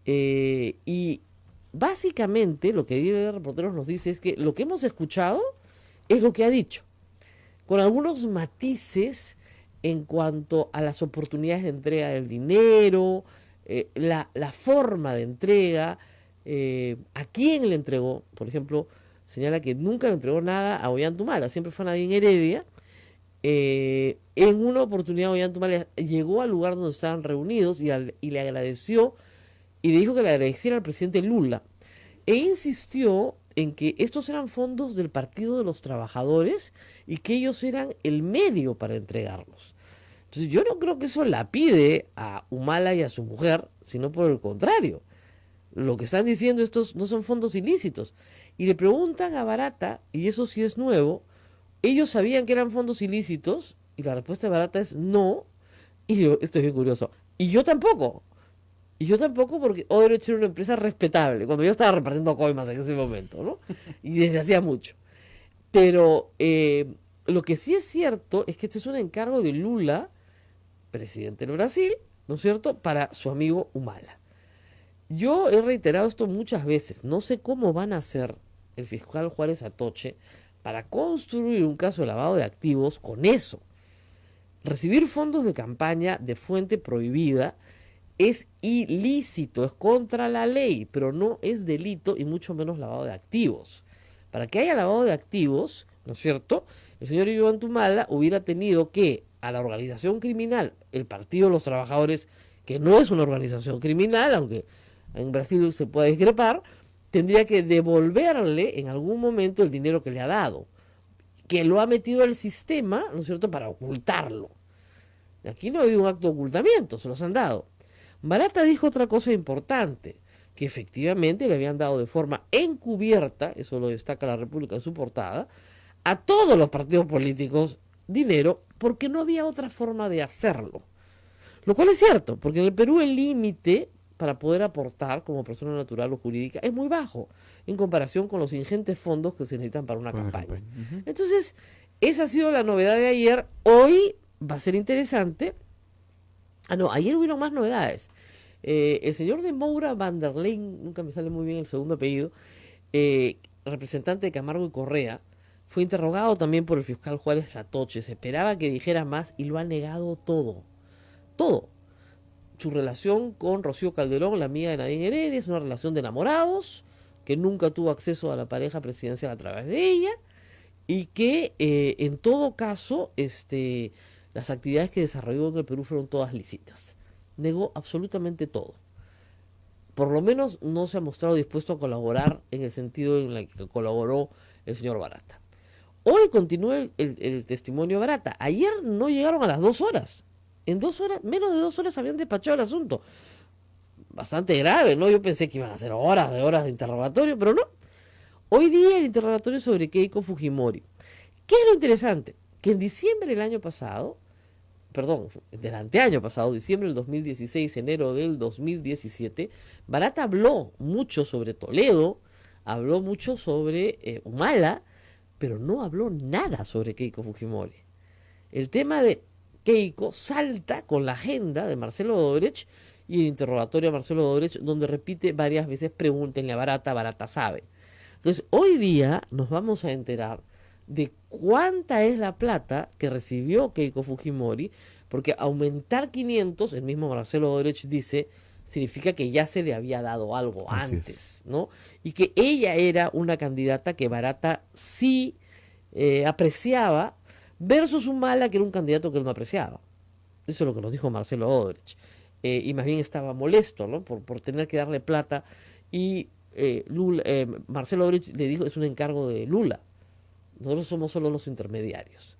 Y básicamente lo que Diario de Reporteros nos dice es que lo que hemos escuchado es lo que ha dicho, con algunos matices en cuanto a las oportunidades de entrega del dinero, la forma de entrega, a quién le entregó. Por ejemplo, señala que nunca le entregó nada a Ollantumala, siempre fue a Nadine Heredia. En una oportunidad Ollantumala llegó al lugar donde estaban reunidos y le agradeció y le dijo que le agradeciera al presidente Lula, e insistió en que estos eran fondos del Partido de los Trabajadores y que ellos eran el medio para entregarlos. Entonces yo no creo que eso la pide a Humala y a su mujer, sino por el contrario. Lo que están diciendo estos no son fondos ilícitos. Y le preguntan a Barata, y eso sí es nuevo, ellos sabían que eran fondos ilícitos, y la respuesta de Barata es no, y yo, esto es bien curioso, y yo tampoco porque Odebrecht era una empresa respetable, cuando yo estaba repartiendo coimas en ese momento, ¿no? Y desde hacía mucho. Pero lo que sí es cierto es que este es un encargo de Lula, presidente del Brasil, ¿no es cierto?, para su amigo Humala. Yo he reiterado esto muchas veces, no sé cómo van a hacer el fiscal Juárez Atoche para construir un caso de lavado de activos con eso. Recibir fondos de campaña de fuente prohibida es ilícito, es contra la ley, pero no es delito y mucho menos lavado de activos. Para que haya lavado de activos, ¿no es cierto?, el señor Ollantumala hubiera tenido que a la organización criminal, el Partido de los Trabajadores, que no es una organización criminal, aunque en Brasil se puede discrepar, tendría que devolverle en algún momento el dinero que le ha dado, que lo ha metido al sistema, ¿no es cierto?, para ocultarlo. Aquí no ha habido un acto de ocultamiento, se los han dado. Barata dijo otra cosa importante, que efectivamente le habían dado de forma encubierta, eso lo destaca la República en su portada, a todos los partidos políticos dinero, porque no había otra forma de hacerlo. Lo cual es cierto, porque en el Perú el límite para poder aportar como persona natural o jurídica es muy bajo en comparación con los ingentes fondos que se necesitan para una campaña. Entonces, esa ha sido la novedad de ayer. Hoy va a ser interesante. Ayer hubieron más novedades. El señor de Moura van der Leyen, nunca me sale muy bien el segundo apellido, representante de Camargo y Correa, fue interrogado también por el fiscal Juárez Atoche. Se esperaba que dijera más y lo ha negado todo. Todo. Su relación con Rocío Calderón, la amiga de Nadine Heredia, es una relación de enamorados, que nunca tuvo acceso a la pareja presidencial a través de ella, y que en todo caso las actividades que desarrolló en el Perú fueron todas lícitas. Negó absolutamente todo. Por lo menos no se ha mostrado dispuesto a colaborar en el sentido en el que colaboró el señor Barata. Hoy continúa el testimonio de Barata. Ayer no llegaron a las 2 horas. En 2 horas, menos de 2 horas habían despachado el asunto. Bastante grave, ¿no? Yo pensé que iban a ser horas de interrogatorio, pero no. Hoy día el interrogatorio sobre Keiko Fujimori. ¿Qué es lo interesante? Que en diciembre del año pasado, del anteaño pasado, diciembre del 2016, enero del 2017, Barata habló mucho sobre Toledo, habló mucho sobre Humala, pero no habló nada sobre Keiko Fujimori. El tema de Keiko salta con la agenda de Marcelo Odebrecht y el interrogatorio a Marcelo Odebrecht, donde repite varias veces: pregúntenle a Barata, Barata sabe. Entonces, hoy día nos vamos a enterar de cuánta es la plata que recibió Keiko Fujimori porque aumentar 500, el mismo Marcelo Odebrecht dice, significa que ya se le había dado algo Así antes, ¿no? Y que ella era una candidata que Barata sí apreciaba, versus Humala, que era un candidato que él no apreciaba. Eso es lo que nos dijo Marcelo Odebrecht. Y más bien estaba molesto, ¿no? Por tener que darle plata. Y Marcelo Odebrecht le dijo, es un encargo de Lula. Nosotros somos solo los intermediarios.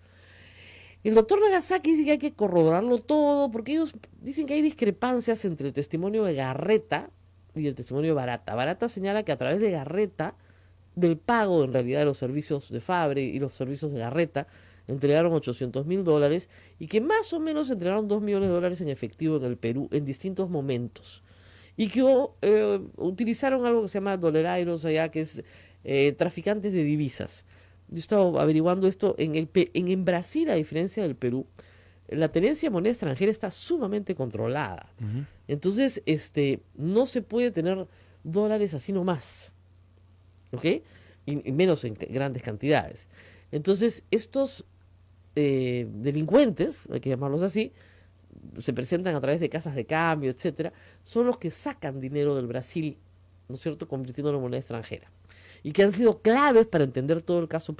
El doctor Nagasaki dice que hay que corroborarlo todo, porque ellos dicen que hay discrepancias entre el testimonio de Garreta y el testimonio de Barata. Barata señala que a través de Garreta, del pago en realidad de los servicios de Fabre y los servicios de Garreta, entregaron $800.000 y que más o menos entregaron $2 millones en efectivo en el Perú en distintos momentos. Y que utilizaron algo que se llama dolerairos allá, que es traficantes de divisas. Yo he estado averiguando esto en Brasil, a diferencia del Perú, la tenencia de moneda extranjera está sumamente controlada. Entonces, no se puede tener dólares así nomás, ¿ok? Y menos en grandes cantidades. Entonces, estos delincuentes, hay que llamarlos así, se presentan a través de casas de cambio, etcétera, son los que sacan dinero del Brasil, ¿no es cierto?, convirtiéndolo en moneda extranjera. Y que han sido claves para entender todo el caso